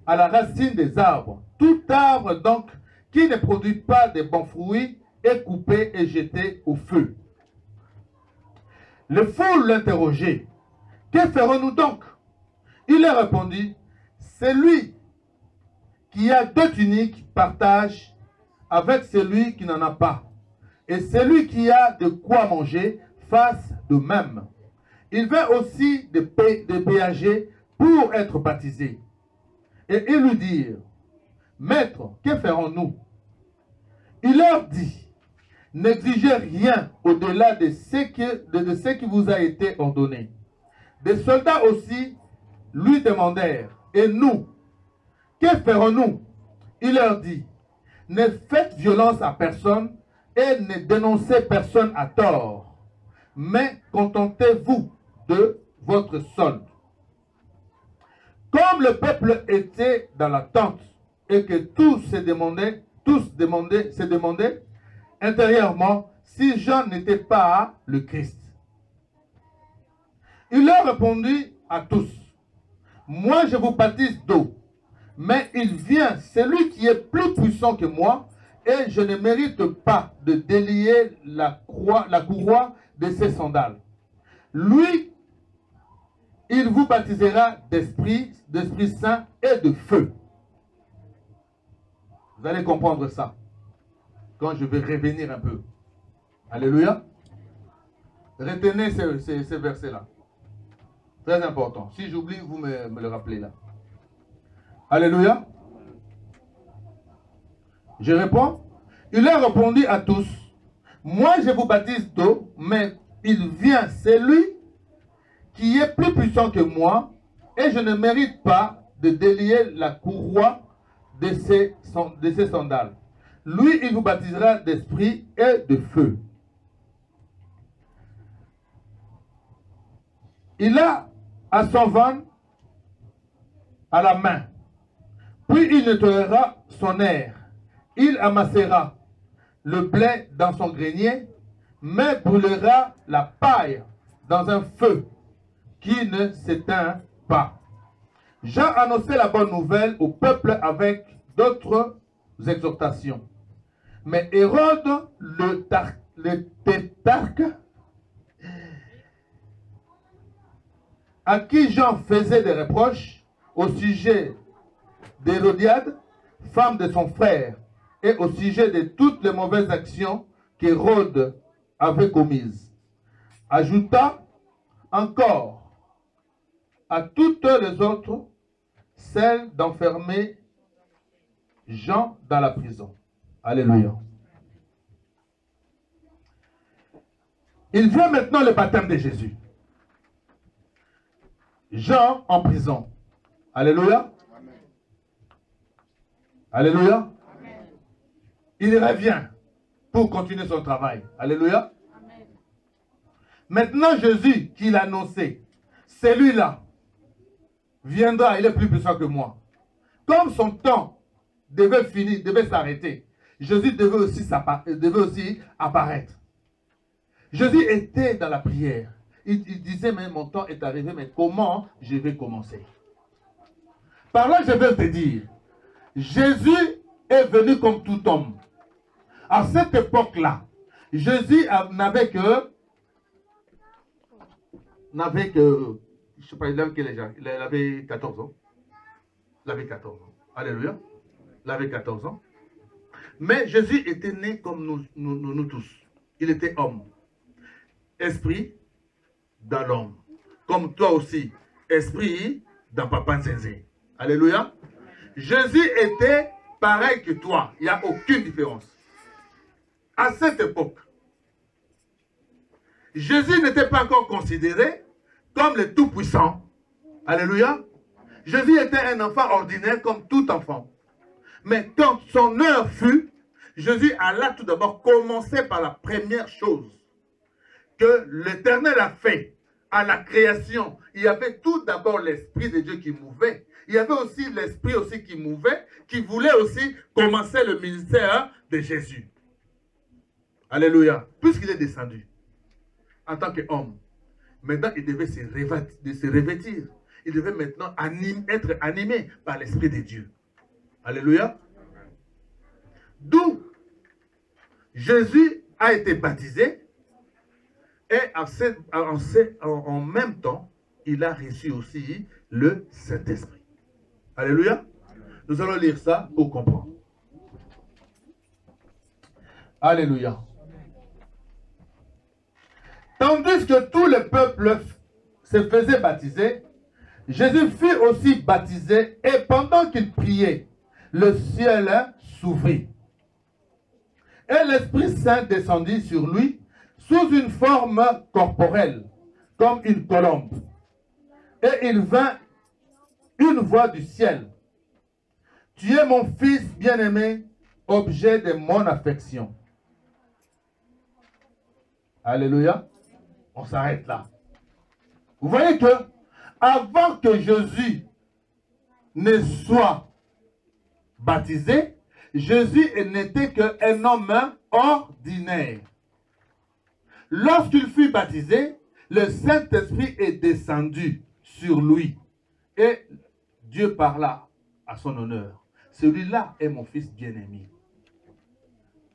F: à la racine des arbres. Tout arbre donc qui ne produit pas de bons fruits est coupé et jeté au feu. Le foule l'interrogeait. Que ferons-nous donc? Il leur répondit, celui qui a 2 tuniques partage avec celui qui n'en a pas. Et celui qui a de quoi manger fasse de même. Il vint aussi de péager pour être baptisé. Et ils lui dirent, Maître, que ferons-nous? Il leur dit, n'exigez rien au-delà de ce qui vous a été ordonné. Des soldats aussi lui demandèrent, et nous, que ferons-nous? Il leur dit, ne faites violence à personne et ne dénoncez personne à tort, mais contentez-vous de votre solde. Comme le peuple était dans la tente et que tous se demandaient intérieurement si Jean n'était pas le Christ. Il leur répondit à tous, moi je vous baptise d'eau, mais il vient celui qui est plus puissant que moi, et je ne mérite pas de délier la courroie de ses sandales. Lui, il vous baptisera d'Esprit Saint et de feu. Vous allez comprendre ça quand je vais revenir un peu. Alléluia. Retenez ces versets-là. Très important. Si j'oublie, vous me le rappelez là. Alléluia. Je réponds. Il leur répondit à tous, moi je vous baptise d'eau, mais il vient celui qui est plus puissant que moi, et je ne mérite pas de délier la courroie de ses sandales. Lui, il vous baptisera d'esprit et de feu. Il a à son van à la main, puis il nettoiera son air. Il amassera le blé dans son grenier, mais brûlera la paille dans un feu qui ne s'éteint pas. Jean annonçait la bonne nouvelle au peuple avec d'autres exhortations. Mais Hérode le tétrarque, à qui Jean faisait des reproches au sujet d'Hérodiade, femme de son frère, et au sujet de toutes les mauvaises actions qu'Hérode avait commises, ajouta encore à toutes les autres celle d'enfermer Jean dans la prison. Alléluia. Il vient maintenant le baptême de Jésus. Jean en prison. Alléluia. Alléluia. Il revient pour continuer son travail. Alléluia. Amen. Maintenant, Jésus, qu'il a annoncé, celui-là viendra, il est plus puissant que moi. Comme son temps devait finir, devait s'arrêter, Jésus devait aussi apparaître. Jésus était dans la prière. Il disait, mais mon temps est arrivé, mais comment je vais commencer? Par là, je vais te dire, Jésus est venu comme tout homme. À cette époque-là, Jésus n'avait que, je ne sais pas, il avait quel âge? Il avait 14 ans. Il avait 14 ans. Alléluia. Il avait 14 ans. Mais Jésus était né comme nous tous. Il était homme. Esprit dans l'homme. Comme toi aussi. Esprit dans Papa Nzenzé. Alléluia. Jésus était pareil que toi. Il n'y a aucune différence. À cette époque, Jésus n'était pas encore considéré comme le Tout-Puissant. Alléluia. Jésus était un enfant ordinaire comme tout enfant. Mais quand son heure fut, Jésus alla tout d'abord commencer par la première chose que l'Éternel a fait à la création. Il y avait tout d'abord l'Esprit de Dieu qui mouvait. Il y avait aussi l'Esprit aussi qui mouvait, qui voulait aussi commencer le ministère de Jésus. Alléluia. Puisqu'il est descendu en tant qu'homme, maintenant il devait se revêtir. Il devait maintenant être animé par l'Esprit de Dieu. Alléluia. D'où Jésus a été baptisé et en même temps, il a reçu aussi le Saint-Esprit. Alléluia. Nous allons lire ça pour comprendre. Alléluia. Tandis que tout le peuple se faisait baptiser, Jésus fut aussi baptisé et pendant qu'il priait, le ciel s'ouvrit. Et l'Esprit Saint descendit sur lui sous une forme corporelle, comme une colombe. Et il vint une voix du ciel. Tu es mon fils bien-aimé, objet de mon affection. Alléluia. On s'arrête là. Vous voyez que avant que Jésus ne soit baptisé, Jésus n'était qu'un homme ordinaire. Lorsqu'il fut baptisé, le Saint-Esprit est descendu sur lui. Et Dieu parla à son honneur. Celui-là est mon fils bien-aimé.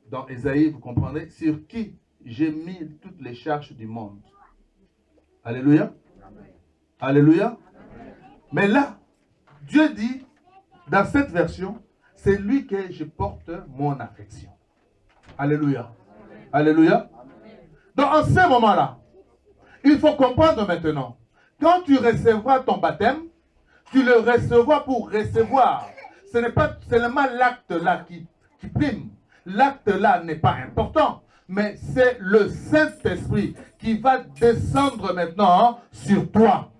F: Dans Ésaïe, vous comprenez, sur qui j'ai mis toutes les charges du monde. Alléluia. Alléluia. Mais là, Dieu dit, dans cette version, c'est lui que je porte mon affection. Alléluia. Alléluia. Donc, en ce moment-là, il faut comprendre maintenant, quand tu recevras ton baptême, tu le recevras pour recevoir. Ce n'est pas seulement l'acte là qui prime. L'acte là n'est pas important, mais c'est le Saint-Esprit qui va descendre maintenant sur toi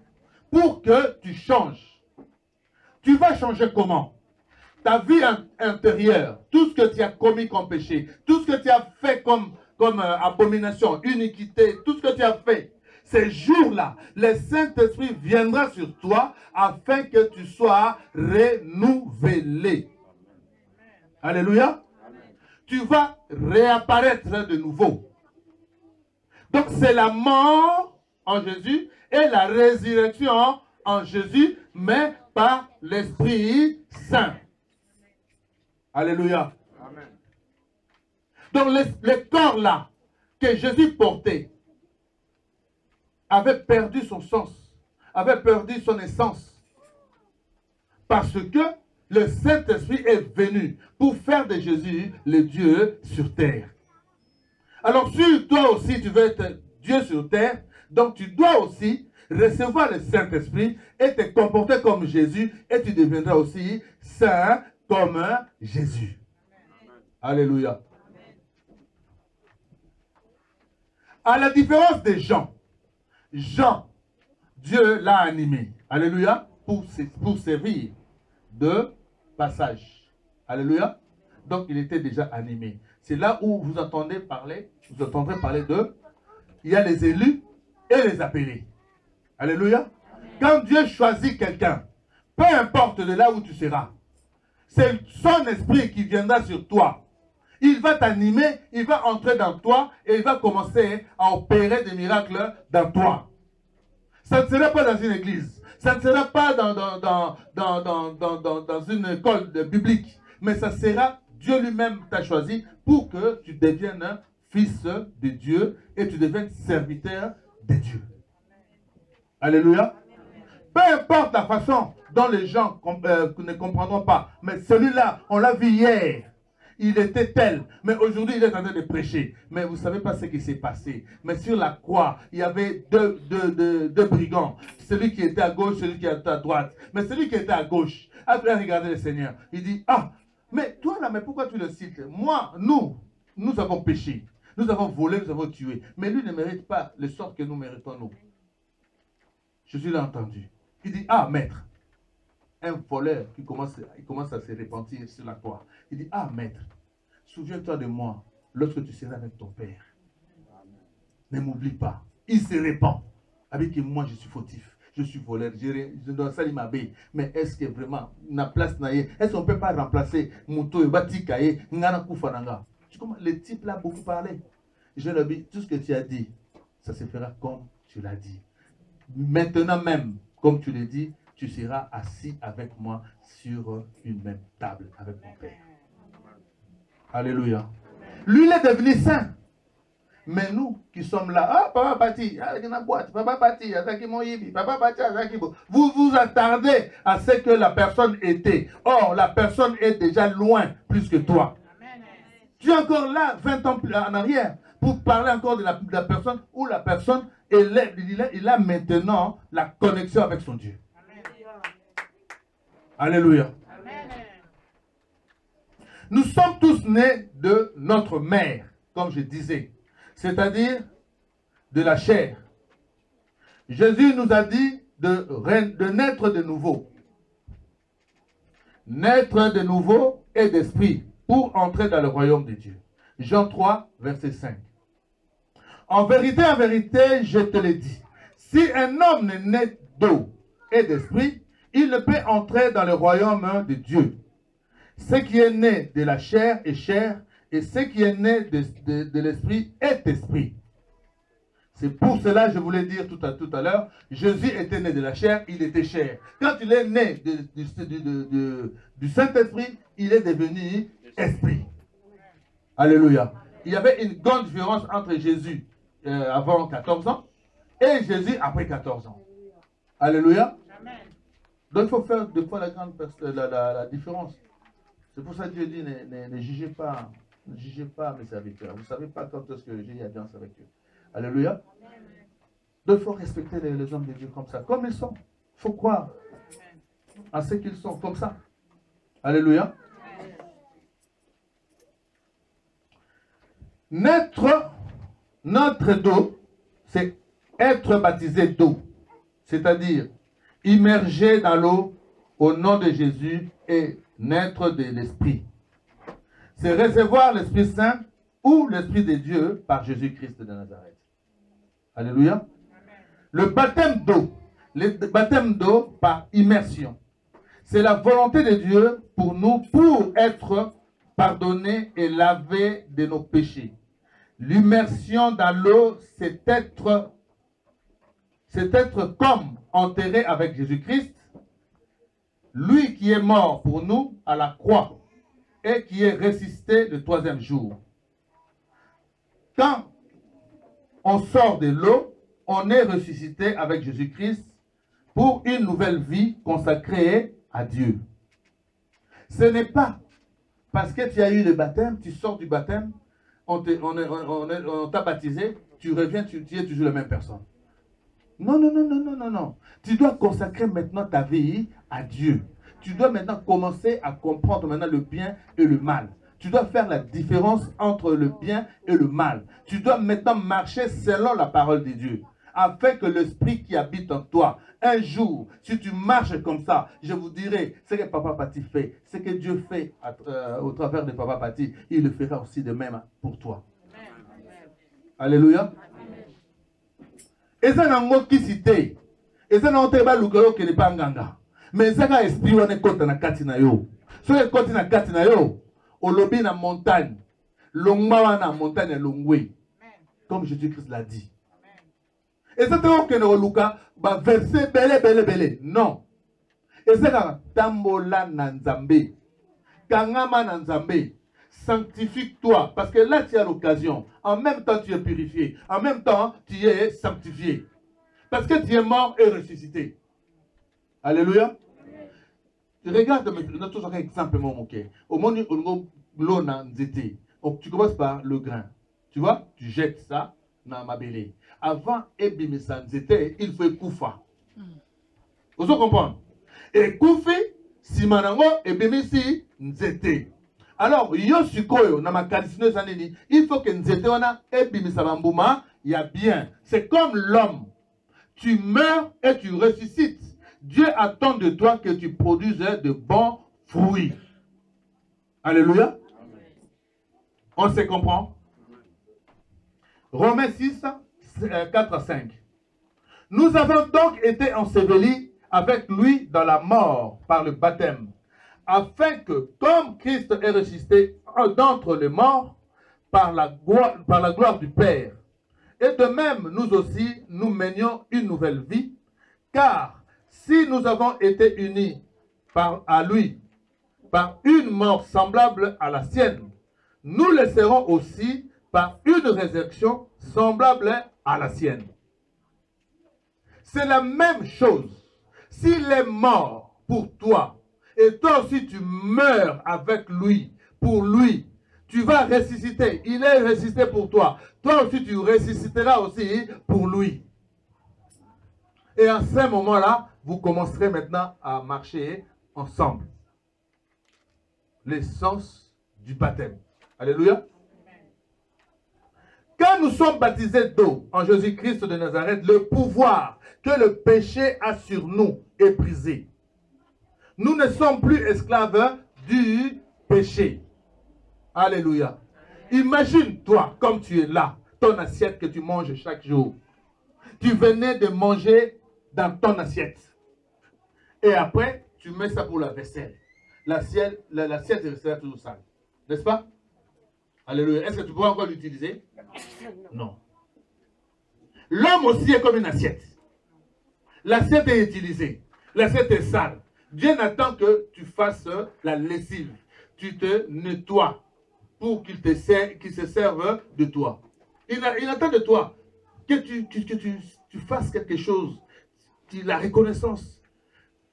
F: pour que tu changes. Tu vas changer comment? Ta vie intérieure, tout ce que tu as commis comme péché, tout ce que tu as fait comme abomination, iniquité, tout ce que tu as fait, ces jours-là, le Saint-Esprit viendra sur toi afin que tu sois renouvelé. Alléluia. Tu vas réapparaître de nouveau. Donc c'est la mort en Jésus et la résurrection en Jésus, mais par l'Esprit Saint. Alléluia. Amen. Donc le corps là que Jésus portait avait perdu son sens, avait perdu son essence. Parce que le Saint-Esprit est venu pour faire de Jésus le Dieu sur terre. Alors si toi aussi tu veux être Dieu sur terre, donc tu dois aussi recevoir le Saint-Esprit et te comporter comme Jésus et tu deviendras aussi saint comme Jésus. Alléluia. À la différence de Jean, Dieu l'a animé. Alléluia. Pour servir de passage. Alléluia. Donc il était déjà animé. C'est là où vous entendrez parler de, il y a les élus et les appelés. Alléluia. Quand Dieu choisit quelqu'un, peu importe de là où tu seras, c'est son esprit qui viendra sur toi. Il va t'animer, il va entrer dans toi et il va commencer à opérer des miracles dans toi. Ça ne sera pas dans une église, ça ne sera pas dans une école biblique, mais ça sera Dieu lui-même t'a choisi pour que tu deviennes un fils de Dieu et tu deviennes serviteur de Dieu. Alléluia. Peu importe la façon dont les gens ne comprendront pas, mais celui-là, on l'a vu hier. Il était tel, mais aujourd'hui il est en train de prêcher. Mais vous ne savez pas ce qui s'est passé. Mais sur la croix, il y avait deux brigands. Celui qui était à gauche, celui qui était à droite. Mais celui qui était à gauche, après regarder le Seigneur, il dit, ah, mais toi là, mais pourquoi tu le cites? Moi, nous avons péché. Nous avons volé, nous avons tué. Mais lui ne mérite pas le sort que nous méritons nous. Jésus l'a entendu. Il dit, ah, maître. Un voleur qui commence à se repentir sur la croix. Il dit, ah maître, souviens-toi de moi lorsque tu seras avec ton Père. Ne m'oublie pas. Il se répand. Avec moi, je suis fautif. Je suis voleur. Je dois salir ma baie. Mais est-ce que vraiment, na place naïe, est-ce qu'on ne peut pas remplacer Mouto et Batikaye, Ngana Koufananga? Le type là a beaucoup parlé. Je lui ai dit, tout ce que tu as dit, ça se fera comme tu l'as dit. Maintenant même, comme tu l'as dit, tu seras assis avec moi sur une même table avec mon Père. Alléluia. Lui, il est devenu saint. Mais nous qui sommes là, ah, papa parti, papa parti, papa parti, vous vous attardez à ce que la personne était. Or, la personne est déjà loin plus que toi. Tu es encore là, 20 ans en arrière, pour parler encore de la personne où la personne, il a maintenant la connexion avec son Dieu. Alléluia. Nous sommes tous nés de notre mère, comme je disais, c'est-à-dire de la chair. Jésus nous a dit de naître de nouveau. Naître de nouveau et d'esprit pour entrer dans le royaume de Dieu. Jean 3, verset 5. En vérité, je te le dis, si un homme n'est né d'eau et d'esprit, il ne peut entrer dans le royaume de Dieu. Ce qui est né de la chair est chair, et ce qui est né de l'esprit est esprit. C'est pour cela que je voulais dire tout à l'heure, Jésus était né de la chair, il était chair. Quand il est né du Saint-Esprit, il est devenu esprit. Alléluia. Il y avait une grande différence entre Jésus avant 14 ans et Jésus après 14 ans. Alléluia. Donc il faut faire deux fois la différence. C'est pour ça que Dieu dit, ne jugez pas mes serviteurs. Vous ne savez pas quand est-ce que j'ai eu alliance avec eux. Alléluia. Donc il faut respecter les hommes de Dieu comme ça, comme ils sont. Il faut croire à ce qu'ils sont, comme ça. Alléluia. Notre d'eau, c'est être baptisé d'eau. C'est-à-dire immergé dans l'eau au nom de Jésus et naître de l'Esprit. C'est recevoir l'Esprit Saint ou l'Esprit de Dieu par Jésus-Christ de Nazareth. Alléluia. Le baptême d'eau par immersion. C'est la volonté de Dieu pour nous, pour être pardonnés et lavés de nos péchés. L'immersion dans l'eau, c'est être comme enterré avec Jésus-Christ, lui qui est mort pour nous à la croix et qui est ressuscité le troisième jour. Quand on sort de l'eau, on est ressuscité avec Jésus-Christ pour une nouvelle vie consacrée à Dieu. Ce n'est pas parce que tu as eu le baptême, tu sors du baptême, on t'a baptisé, tu reviens, tu es toujours la même personne. Non, non, non, non, non, non, non. Tu dois consacrer maintenant ta vie à Dieu. Tu dois maintenant commencer à comprendre maintenant le bien et le mal. Tu dois faire la différence entre le bien et le mal. Tu dois maintenant marcher selon la parole de Dieu. Afin que l'esprit qui habite en toi, un jour, si tu marches comme ça, je vous dirai, ce que Papa Pati fait, ce que Dieu fait au travers de Papa Pati, il le fera aussi de même pour toi. Amen. Alléluia. Et ça n'a pas quitté. Et ça n'a pas l'oukalo qui n'est pas nganga. Mais ça n'a esprit on est contre na katina yo. So est contre na katina yo. Au lobby na montagne. Longma na montagne longwe. Comme Jésus-Christ l'a dit. Et ça n'a pas luka ba verset belé. Non. Et ça n'a tambola na nzambe. Kangama na nzambe. Sanctifie-toi, parce que là tu as l'occasion. En même temps tu es purifié. En même temps tu es sanctifié. Parce que tu es mort et ressuscité. Alléluia. Regarde notre exemple, mon cœur. Au moment où tu commences par le grain. Tu vois, tu jettes ça dans ma belée. Avant ebimisa nzete, il faut koufa. Vous comprenez? Et koufi, si manango ebimisi nzete. Alors, yo sukoyo, na ma kadisine sanini, il faut que nzete wana ebimisa bambuma, il y a bien. C'est comme l'homme. Tu meurs et tu ressuscites. Dieu attend de toi que tu produises de bons fruits. Alléluia. On se comprend? Romains 6, 4 à 5. Nous avons donc été ensevelis avec lui dans la mort par le baptême, afin que, comme Christ est ressuscité d'entre les morts par la gloire du Père, et de même nous aussi, nous menions une nouvelle vie, car si nous avons été unis à lui par une mort semblable à la sienne, nous le serons aussi par une résurrection semblable à la sienne. C'est la même chose. S'il est mort pour toi, et toi aussi tu meurs avec lui, pour lui, tu vas ressusciter. Il est ressuscité pour toi. Toi aussi tu ressusciteras aussi pour lui. Et à ce moment-là, vous commencerez maintenant à marcher ensemble l'essence du baptême. Alléluia. Quand nous sommes baptisés d'eau en Jésus-Christ de Nazareth, le pouvoir que le péché a sur nous est brisé. Nous ne sommes plus esclaves du péché. Alléluia. Imagine-toi comme tu es là, ton assiette que tu manges chaque jour. Tu venais de manger dans ton assiette. Et après, tu mets ça pour la vaisselle. L'assiette est toujours sale. N'est-ce pas? Alléluia. Est-ce que tu pourras encore l'utiliser? Non. L'homme aussi est comme une assiette. L'assiette est utilisée. L'assiette est sale. Dieu n'attend que tu fasses la lessive. Tu te nettoies pour qu'il se serve de toi. Il attend de toi que tu fasses quelque chose. La reconnaissance.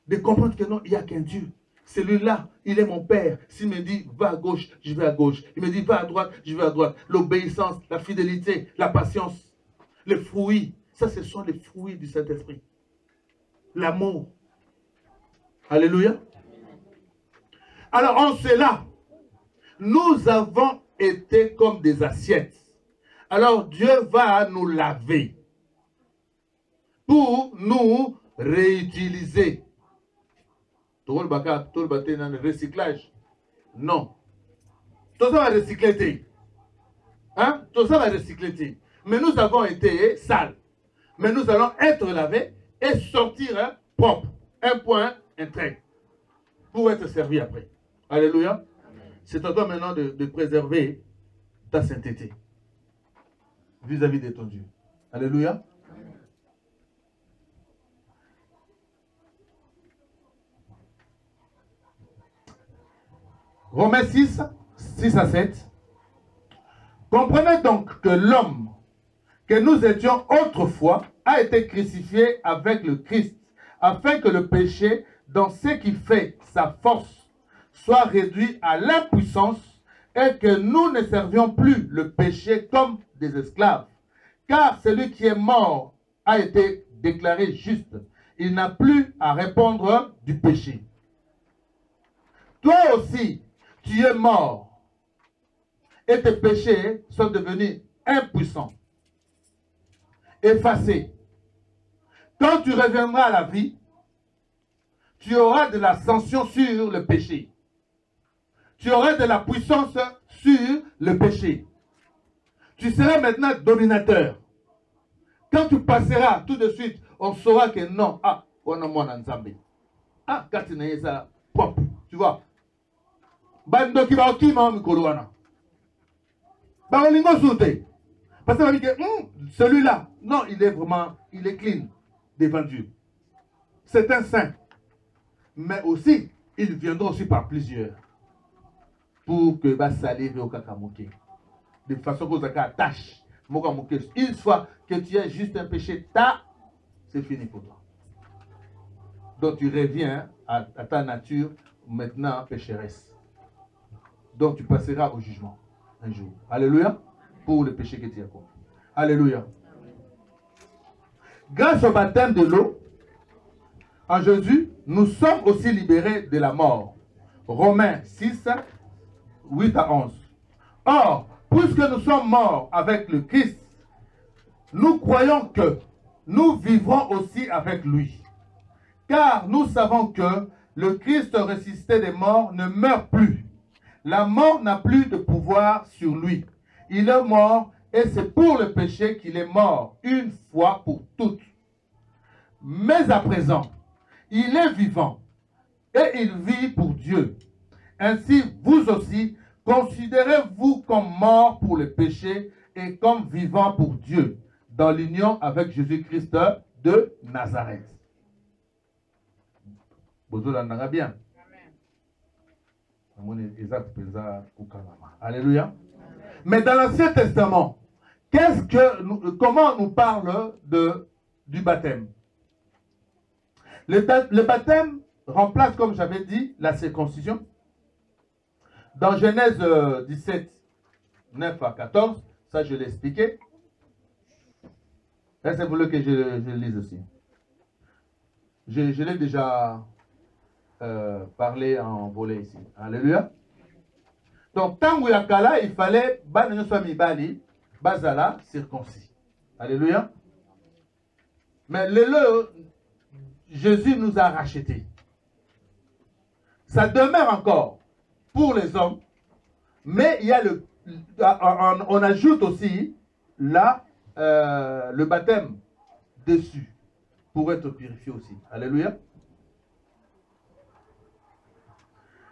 F: De comprendre que non, il n'y a qu'un Dieu. Celui-là, il est mon Père. S'il me dit, va à gauche, je vais à gauche. Il me dit, va à droite, je vais à droite. L'obéissance, la fidélité, la patience, les fruits. Ça, ce sont les fruits du Saint-Esprit. L'amour. Alléluia. Alors, en cela, nous avons été comme des assiettes. Alors, Dieu va nous laver pour nous réutiliser. Tout le recyclage. Non. Tout ça va recycler. Hein? Tout ça va recycler. Mais nous avons été sales. Mais nous allons être lavés et sortir propre. Un point, un trait. Pour être servi après. Alléluia. C'est à toi maintenant de préserver ta sainteté vis-à-vis de ton Dieu. Alléluia. Romains 6, 6 à 7. Comprenez donc que l'homme que nous étions autrefois a été crucifié avec le Christ, afin que le péché, dans ce qui fait sa force, soit réduit à l'impuissance et que nous ne servions plus le péché comme des esclaves. Car celui qui est mort a été déclaré juste. Il n'a plus à répondre du péché. Toi aussi, tu es mort et tes péchés sont devenus impuissants, effacés. Quand tu reviendras à la vie, tu auras de la sanction sur le péché. Tu auras de la puissance sur le péché. Tu seras maintenant dominateur. Quand tu passeras, tout de suite, on saura que non. Ah, on a mon ensemble. Ah, quand tu n'es pas propre, tu vois. Parce que celui-là, non, il est vraiment, il est clean devant Dieu. C'est un saint. Mais aussi, il viendra aussi par plusieurs. Pour que va salir au kakamoké. De façon que vous attache. Une fois que tu as juste un péché, c'est fini pour toi. Donc tu reviens à ta nature maintenant pécheresse. Donc tu passeras au jugement un jour. Alléluia. Pour le péché que tu as commis. Alléluia. Grâce au baptême de l'eau, en Jésus, nous sommes aussi libérés de la mort. Romains 6, 8 à 11. Or, puisque nous sommes morts avec le Christ, nous croyons que nous vivrons aussi avec lui. Car nous savons que le Christ ressuscité des morts ne meurt plus. La mort n'a plus de pouvoir sur lui. Il est mort et c'est pour le péché qu'il est mort une fois pour toutes. Mais à présent, il est vivant et il vit pour Dieu. Ainsi, vous aussi, considérez-vous comme mort pour le péché et comme vivant pour Dieu, dans l'union avec Jésus-Christ de Nazareth. Vous l'entendez bien. Alléluia. Mais dans l'Ancien Testament, comment on nous parle du baptême? Le baptême remplace, comme j'avais dit, la circoncision. Dans Genèse 17, 9 à 14, ça je l'ai expliqué. Est-ce que vous voulez que je le lise aussi? Je l'ai déjà parler en volet ici. Alléluia. Donc, tant que yakala, il fallait bazala circoncis. Alléluia. Mais Jésus nous a rachetés. Ça demeure encore pour les hommes, mais il y a on ajoute aussi là le baptême dessus pour être purifié aussi. Alléluia.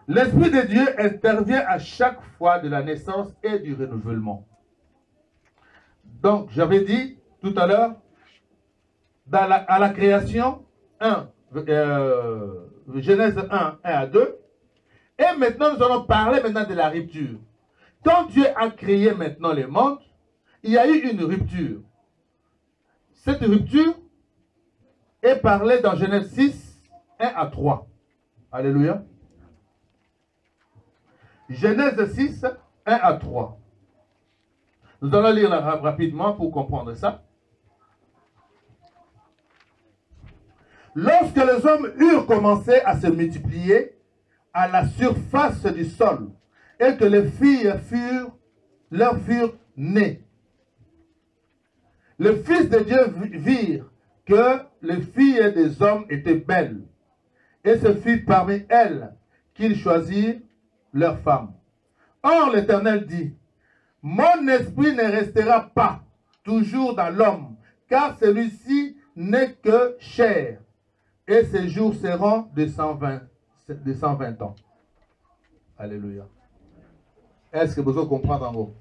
F: L'Esprit de Dieu intervient à chaque fois de la naissance et du renouvellement. Donc, j'avais dit tout à l'heure, à la création, Genèse 1, 1 à 2. Et maintenant, nous allons parler maintenant de la rupture. Quand Dieu a créé maintenant les mondes, il y a eu une rupture. Cette rupture est parlée dans Genèse 6, 1 à 3. Alléluia. Genèse 6, 1 à 3. Nous allons lire rapidement pour comprendre ça. Lorsque les hommes eurent commencé à se multiplier à la surface du sol et que les filles leur furent nées, les fils de Dieu virent que les filles des hommes étaient belles, et ce fut parmi elles qu'ils choisirent leurs femmes. Or l'Éternel dit, « Mon esprit ne restera pas toujours dans l'homme, car celui-ci n'est que chair, et ses jours seront de 120 ans. » Alléluia. Est-ce que vous comprenez en gros?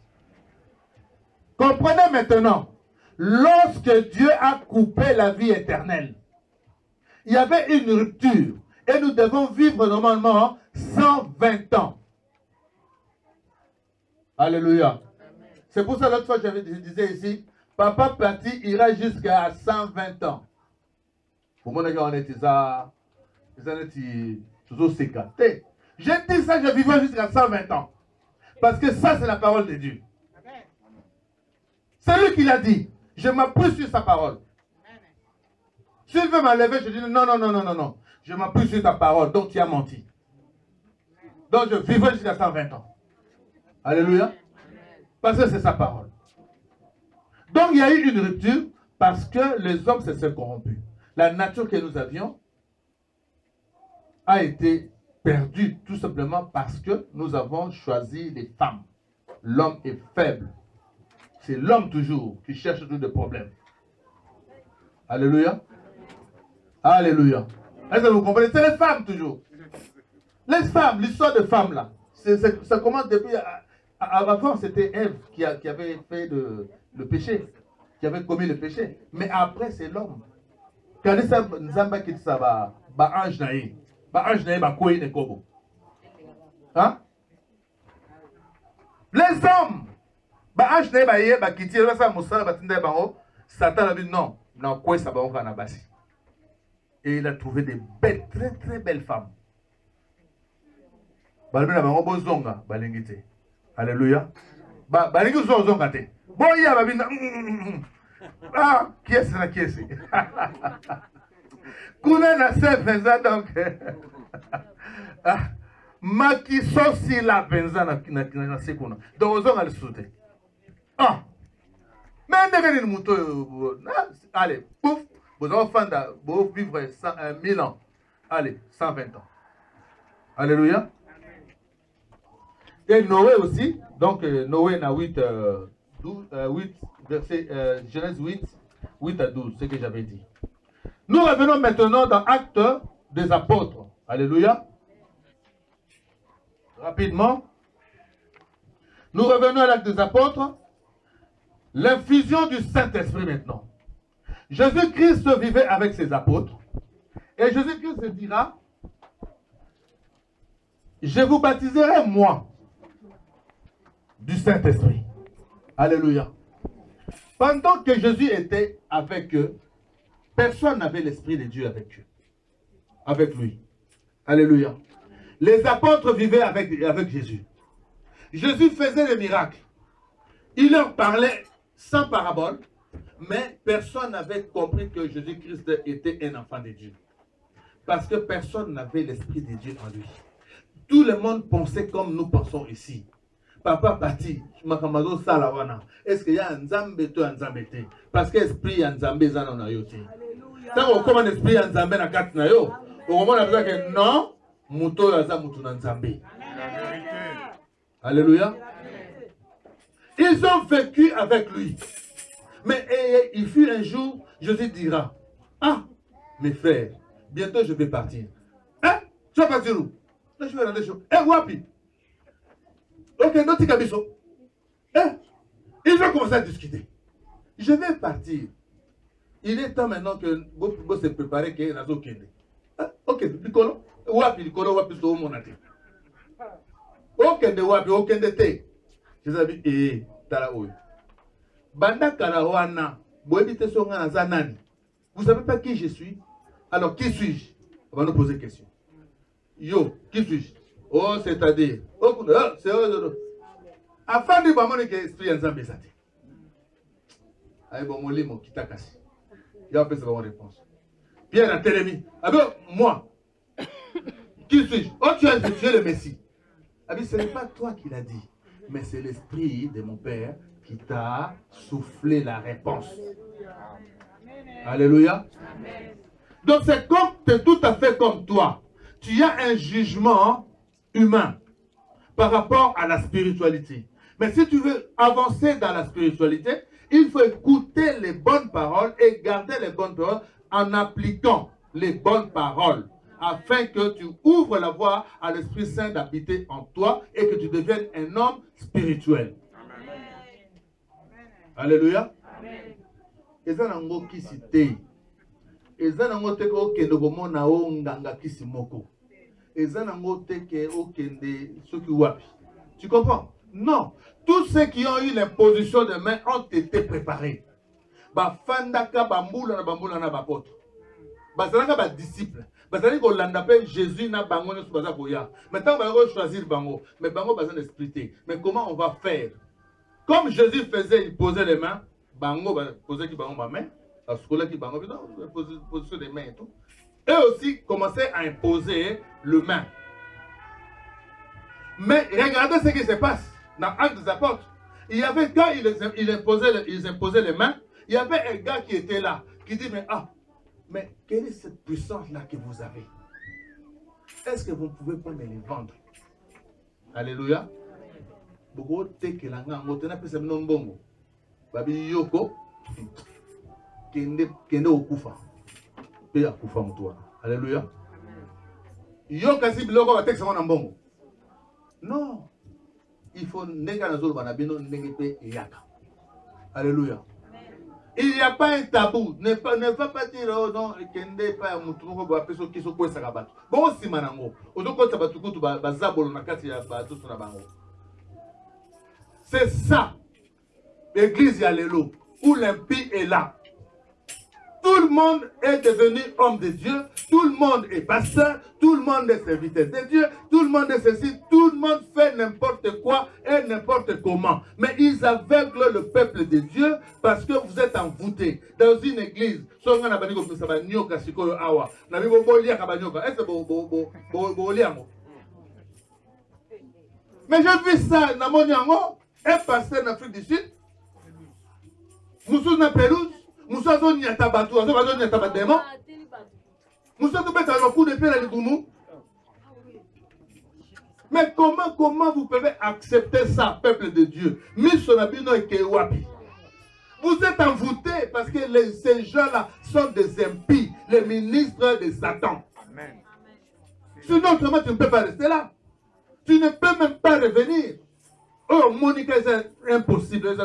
F: Comprenez maintenant, lorsque Dieu a coupé la vie éternelle, il y avait une rupture, et nous devons vivre normalement 120 ans. Alléluia. C'est pour ça l'autre fois je disais ici, Papa Pati ira jusqu'à 120 ans. Pour moi, on est toujours sécaté. J'ai dit ça, je vivrai jusqu'à 120 ans. Parce que ça, c'est la parole de Dieu. C'est lui qui l'a dit. Je m'appuie sur sa parole. S'il veut m'enlever, je dis non, non, non, non, non, non. Je m'appuie sur ta parole, donc tu as menti. Donc je vivrai jusqu'à 120 ans. Alléluia. Parce que c'est sa parole. Donc il y a eu une rupture parce que les hommes se sont corrompus. La nature que nous avions a été perdue tout simplement parce que nous avons choisi les femmes. L'homme est faible. C'est l'homme toujours qui cherche toujours des problèmes. Alléluia. Alléluia. Est-ce que vous comprenez? C'est les femmes toujours. Les femmes, l'histoire de femmes là. Ça commence depuis... Avant, c'était Ève qui avait fait le péché, qui avait commis le péché. Mais après, c'est l'homme. Quand ça, Nzamba qui ça va, ange naïe, koué ne kobo. Hein? Les hommes, ange naïe, kiti, ça moussa, batinde bango, Satan a dit non, non koué ça bango kanabasi. Et il a trouvé des belles, très très belles femmes. Balbina bango bozonga, balengite. Alléluia. Balingi zonga te. Boya babina. Ah, qui est ça qui est ça? Kuna na se penza donc. Maki sosi la penza na sekuna. Donc zonga le soute. Ah. Mais ndenge ni muto. Allez, pouf, vos enfants vont vivre 1000 ans. Allez, 120 ans. Alléluia. Et Noé aussi, donc Noé na 8, verset, Genèse 8, 8 à 12, ce que j'avais dit. Nous revenons maintenant dans Actes des Apôtres. Alléluia. Rapidement. Nous revenons à l'Acte des Apôtres. L'infusion du Saint-Esprit maintenant. Jésus-Christ vivait avec ses apôtres. Et Jésus-Christ dira, je vous baptiserai moi du Saint-Esprit. Alléluia. Pendant que Jésus était avec eux, personne n'avait l'Esprit de Dieu avec eux. Avec lui. Alléluia. Les apôtres vivaient avec Jésus. Jésus faisait des miracles. Il leur parlait sans parabole, mais personne n'avait compris que Jésus-Christ était un enfant de Dieu. Parce que personne n'avait l'Esprit de Dieu en lui. Tout le monde pensait comme nous pensons ici. Papa parti, makamado salawana. Est-ce qu'il y a un Nzambe to un Nzambe te? Parce que l'esprit un Nzambe zana na yo te. Tant qu'on un esprit un Nzambe na kat na yo, au moment on a que non, muto yaza mutu na Nzambe. Alléluia. Ils ont vécu avec lui. Mais il fut un jour, Jésus dira, ah, mes frères, bientôt je vais partir. Hein? Tu vas partir où? Là, je vais rentrer chez vous. Eh, wapi? Ok, notre cabisso. Hein? Ils vont commencer à discuter. Je vais partir. Il est temps maintenant que vous se préparez qu'il y ait un kende. Ok, Piccolo. Wapi, Piccolo, wapi, so mon ate. Okende wapi, okende te. Je sais eh, tala oyo. Banda karawana, boebite songa na zanani. Vous savez pas qui je suis? Alors, qui suis-je? On va nous poser question. Yo, qui suis-je? Oh, c'est-à-dire. Oh, c'est afin de voir que l'esprit en Zambie sati. Aïe, bon, mon lit, mon kitakasi. Il y a un peu de réponse. Pierre a télémi. Ah ben, moi, qui suis-je? Oh, tu es le Messie. Ah ben, ce n'est pas toi qui l'as dit, mais c'est l'esprit de mon Père qui t'a soufflé la réponse. Alléluia. Donc, c'est tout à fait comme toi. Tu as un jugement humain par rapport à la spiritualité. Mais si tu veux avancer dans la spiritualité, il faut écouter les bonnes paroles et garder les bonnes paroles en appliquant les bonnes paroles afin que tu ouvres la voie à l'Esprit Saint d'habiter en toi et que tu deviennes un homme spirituel. Amen. Alléluia. Amen. Ezanango teke okende komona o nganga kisi moko. Ezanango teke okende soki wapi. Tu comprends? Non. Tous ceux qui ont eu l'imposition de main ont été préparés. Ba fandaka bambula na bapoto. Ba zanaka ba disciple. Ba zanaka kolanda pe Jésus na bango ne baza boya. Maintenant ba go choisir bango, mais bango baza d'expliquer. Mais comment on va faire? Comme Jésus faisait, il posait les mains, bango ba posait qui bango ba main. La scolaire qui bango, position des mains et tout. Eux aussi commençaient à imposer le main. Mais regardez ce qui se passe dans Actes des Apôtres. Il y avait quand ils imposaient les mains, il y avait un gars qui était là, qui dit, mais quelle est cette puissance-là que vous avez? Est-ce que vous ne pouvez pas me les vendre? Alléluia. Beaucoup de gens Babi Yoko. Kende okufa pe akufa mutwa. Alléluia. Yo kasi biloko ba texte na mbongo. Non. Il faut ndeka na zolo bana bino ndenge pe yaka. Alléluia. Il n'y a pas un tabou. Ne va pas dire oh non kende pa mutu moko ba peso kiso ko saka bato. Bon sima nango. Ozoko ta batu kutu ba zabolo na kati ya bato na bango. C'est ça. L'église ya lelo où l'impie est là. Tout le monde est devenu homme de Dieu, tout le monde est pasteur, tout le monde est serviteur de Dieu, tout le monde est ceci, tout le monde fait n'importe quoi et n'importe comment. Mais ils aveuglent le peuple de Dieu parce que vous êtes envoûtés. Dans une église, mais j'ai vu ça dans mon yango, un pasteur en Afrique du Sud, Moussou na pelouse, Moussa zone nyata batu, zone nyata bademo. Moussa tout bête alors coup de pied dans le goumou. Mais comment vous pouvez accepter ça, peuple de Dieu? Vous êtes envoûtés parce que ces gens-là sont des impies, les ministres de Satan. Amen. Sinon, autrement, tu ne peux pas rester là. Tu ne peux même pas revenir. Oh, Monica, c'est impossible.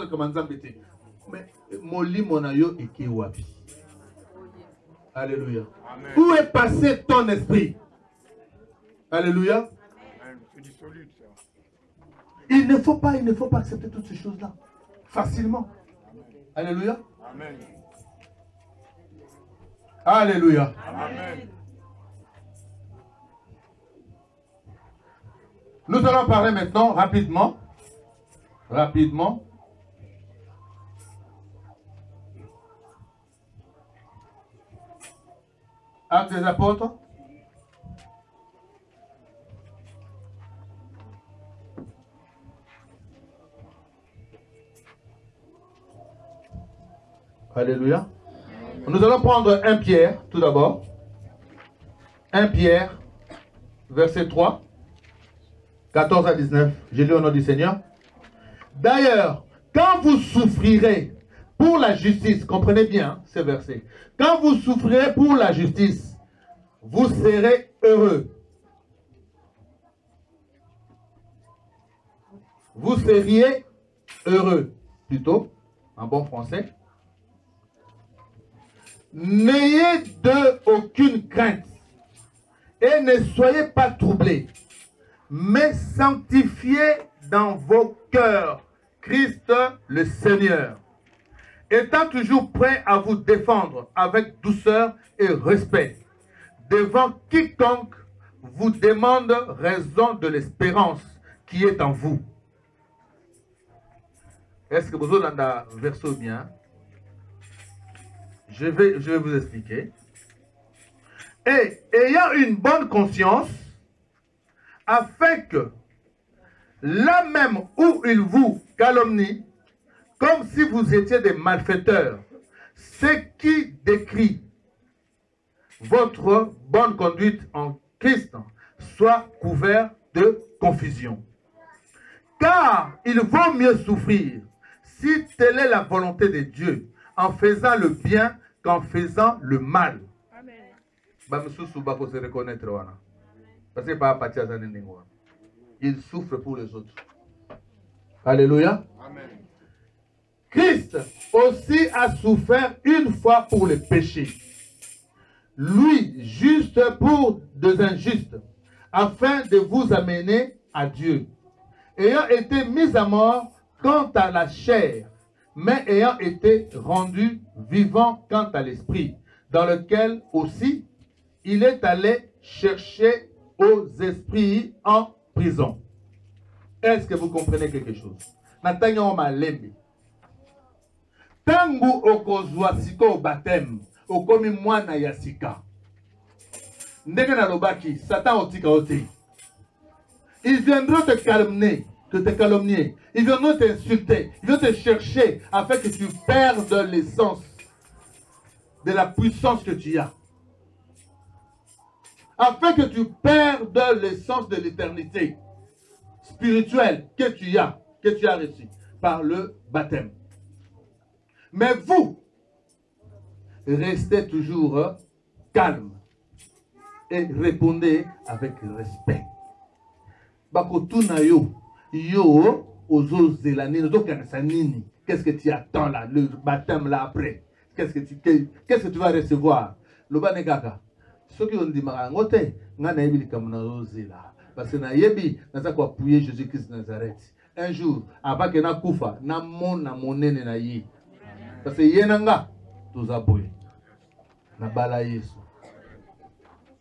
F: Mais Moli Monayo et Kiwapi. Alléluia. Amen. Où est passé ton esprit? Alléluia. Il ne faut pas accepter toutes ces choses-là facilement. Alléluia. Amen. Alléluia. Amen. Nous allons parler maintenant rapidement. Actes des Apôtres, Alléluia. Nous allons prendre 1 Pierre, tout d'abord. 1 Pierre, verset 3, 14 à 19. J'ai lu au nom du Seigneur. D'ailleurs, quand vous souffrirez pour la justice, comprenez bien ce verset. Quand vous souffrirez pour la justice, vous serez heureux. Vous seriez heureux, plutôt, en bon français. N'ayez aucune crainte et ne soyez pas troublés, mais sanctifiez dans vos cœurs Christ le Seigneur, étant toujours prêt à vous défendre avec douceur et respect devant quiconque vous demande raison de l'espérance qui est en vous. Est-ce que vous avez un verset bien? Je vais vous expliquer. Et ayant une bonne conscience, afin que là même où il vous calomnie, comme si vous étiez des malfaiteurs, ce qui décrit votre bonne conduite en Christ soit couvert de confusion. Car il vaut mieux souffrir, si telle est la volonté de Dieu, en faisant le bien qu'en faisant le mal. Il souffre pour les autres. Alléluia. Amen. Christ aussi a souffert une fois pour les péchés. Lui, juste pour des injustes, afin de vous amener à Dieu. Ayant été mis à mort quant à la chair, mais ayant été rendu vivant quant à l'esprit, dans lequel aussi il est allé chercher aux esprits en prison. Est-ce que vous comprenez quelque chose? Tangu okozwa siko baptême, okomi mwana yasika. Ndenge na lobaki, Satan otika ote. Ils viendront te calomnier, ils viendront t'insulter, ils vont te chercher afin que tu perdes l'essence de la puissance que tu as. Afin que tu perdes l'essence de l'éternité spirituelle que tu as reçue par le baptême. Mais vous, restez toujours calme et répondez avec respect. Qu'est-ce que tu attends là, le baptême là après? Qu'est-ce que tu vas recevoir? Le banegaka. Ceux qui ont dit marangote, ngana yebi likamuna là. Parce que na yebi naza ko appuyer Jésus-Christ de Nazareth. Un jour, avant que na kufa, na monene na yi. Parce que yenanga tous aboye. Na bala Yesu.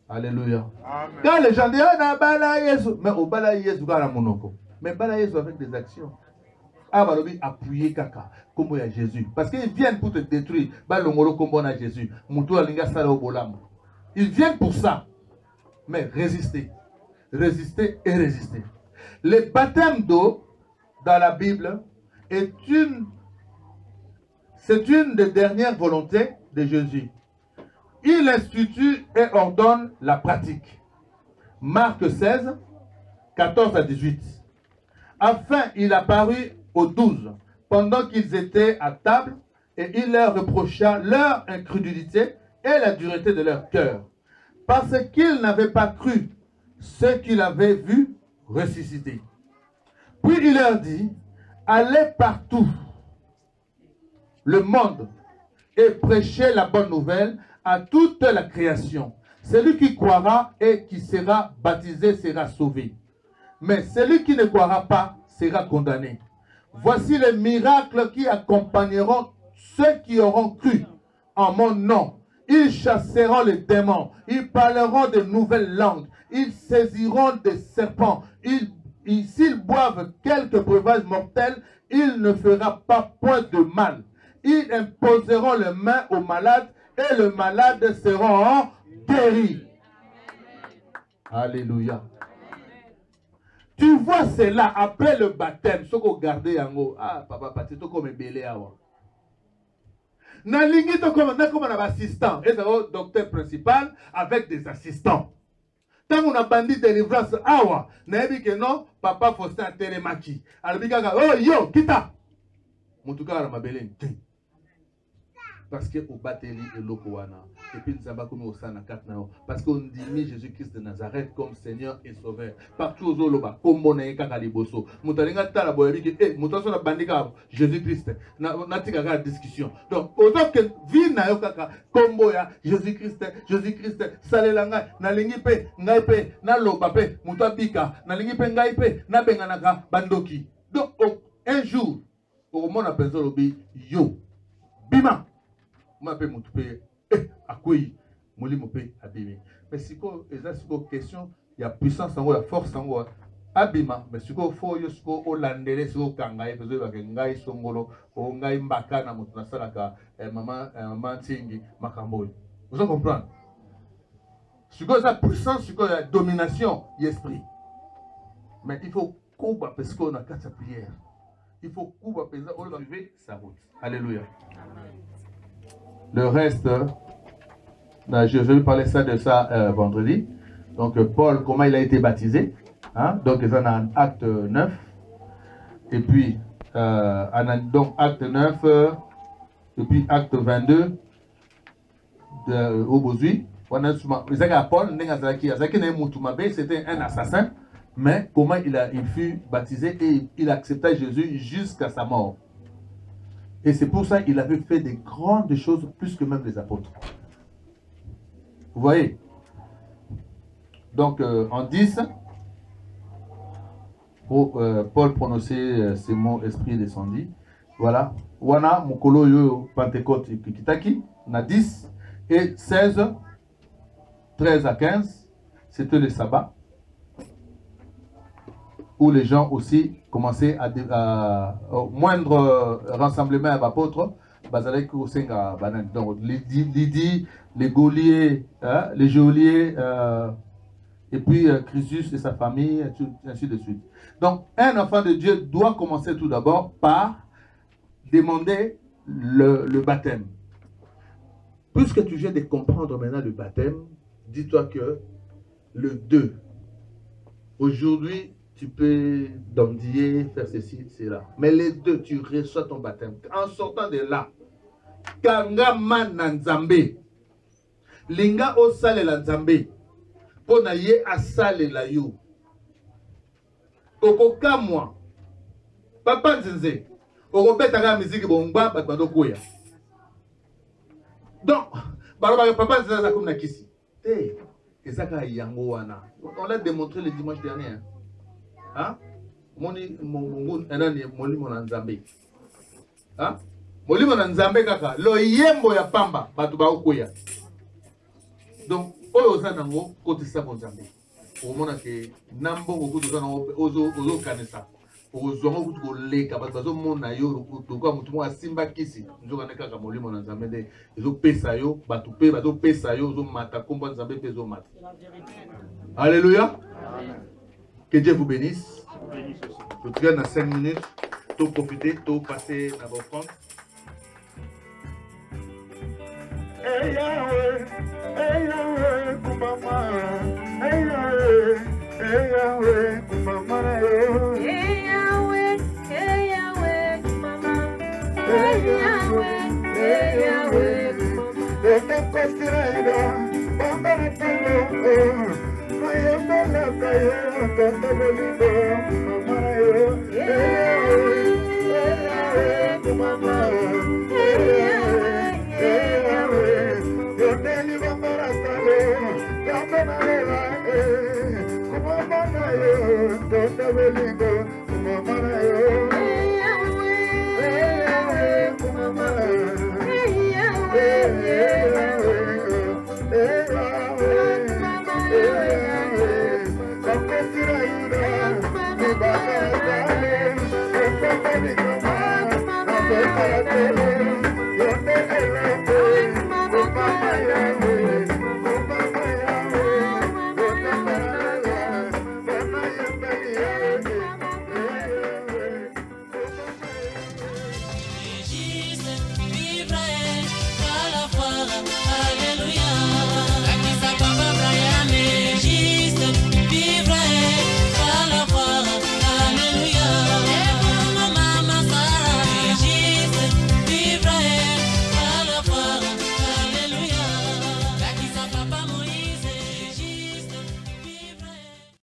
F: Alléluia. Amen. Quand les gens disent na bala Yesu, mais au bala Yesu kana monoko. Mais bala Yesu avec des actions. Ah bah lobi appuyer kaka comme il y a Jésus. Parce qu'ils viennent pour te détruire. Ba longolo comme on a Jésus. Mutu alinga sala obolam. Ils viennent pour ça. Mais résister. Résister et résister. Le baptême d'eau dans la Bible c'est une des dernières volontés de Jésus. Il institue et ordonne la pratique. Marc 16, 14 à 18. Enfin, il apparut aux 12 pendant qu'ils étaient à table et il leur reprocha leur incrédulité et la dureté de leur cœur, parce qu'ils n'avaient pas cru ce qu'il avait vu ressusciter. Puis il leur dit, allez partout le monde et prêchez la bonne nouvelle à toute la création. Celui qui croira et qui sera baptisé sera sauvé. Mais celui qui ne croira pas sera condamné. Voici les miracles qui accompagneront ceux qui auront cru en mon nom. Ils chasseront les démons, ils parleront de nouvelles langues, ils saisiront des serpents, s'ils boivent quelques breuvages mortels, il ne fera pas point de mal. Ils imposeront les mains aux malades et les malades seront guéris. Alléluia. Tu vois cela après le baptême, ce qu'on gardait en haut. Ah, papa, pati, to comme belé awa. Nalingi to comme un assistant. Et le docteur principal avec des assistants. Tant qu'on a bandit délivrance, awa, n'abi que non, papa Faustin a télémaki. Albiga, oh yo, kita. Mon tout cas, ma belle, parce que au bateli et l'okoana. Et puis nous avons comme au sana katnao. Parce qu'on dit Jésus-Christ de Nazareth comme Seigneur et Sauveur. Partout aux oloba, comme mon aïe kakaliboso. Moutalinga tala boyebi que, eh, moutanso na bandika Jésus-Christ. Na tika la discussion. Donc, autant que vie na yo kaka, kombo ya Jésus-Christ, salelanga, na lingipe, ngaipe, na lobape, moutabika, na lingipe ngaipe, na benganaka, bandoki. Donc, un jour, au moment où on a besoin yo, bima. Je peux m'occuper, accueillir, je peux abîmer. Mais si vous avez une question, il y a puissance en haut, il y a force en haut, abîma. Mais si vous faut au landere, si vous kangai, vous avez ngai songolo, ou ngai mbaka na mutuna salaka, maman tingi, makamboy. Vous comprenez? Si vous avez puissance, si vous avez domination, l'esprit. Mais il faut couper parce qu'on a quatre prières. Il faut couper parce qu'on a suivi sa route. Alléluia. Le reste, je vais parler de ça vendredi. Donc, Paul, comment il a été baptisé. Hein? Donc, ils en ont un acte 9. Et puis, donc, acte 9, et puis acte 22, au Bozui. Paul, c'était un assassin. Mais comment il fut baptisé et il accepta Jésus jusqu'à sa mort. Et c'est pour ça qu'il avait fait des grandes choses plus que même les apôtres. Vous voyez? Donc en 10, Paul prononçait ces mots, esprit descendit. Voilà. Wana mukolo yo Pentecôte kitaki na 10 et 16, 13 à 15, c'était le sabbat où les gens aussi commençaient au moindre rassemblement à l'apôtre, donc Lydie, les Gauliers, hein, les Geôliers, et puis Chrysus et sa famille, ainsi de suite. Donc, un enfant de Dieu doit commencer tout d'abord par demander le baptême. Puisque tu viens de comprendre maintenant le baptême, dis-toi que le 2, aujourd'hui, tu peux dandiller, faire ceci, cela. Mais les deux, tu reçois ton baptême. En sortant de là, Kanga man nanzambe. Linga o sale la nzambe. Pona ye a sale la yo. Okoka moi. Papa nzinze. Okobeta ga musique bomba batbado koya. Donc, papa nzinze za comme na kisi. Te, ezaka yango wana. On l'a démontré le dimanche dernier. Hein? Moni monanzambe. Hein? Moli monanzambe kaka. Lo yembo ya pamba batu ba okuya. Donc oyo zanango kote sa monzambe. O mona ke nambo ngoku zanango ozo kanesa. Ozo ngoku ko leka batu bazo mona yo to kwa mutu mo asimba kisi. Nzoka ne kaka moli monanzambe de ezo pesa yo batu pe bazo pesa yo zo mata kombo nzambe pe zo mata. Alléluia. Que Dieu vous bénisse. Je te donne à 5 minutes. Tout profiter, tout passer dans vos comptes.
C: Hey Yahweh, kumama. Hey Yahweh, kumama.
G: Hey Yahweh, kumama. Hey Yahweh, kumama.
C: Esta costiraida, bamba de pelo. Hey,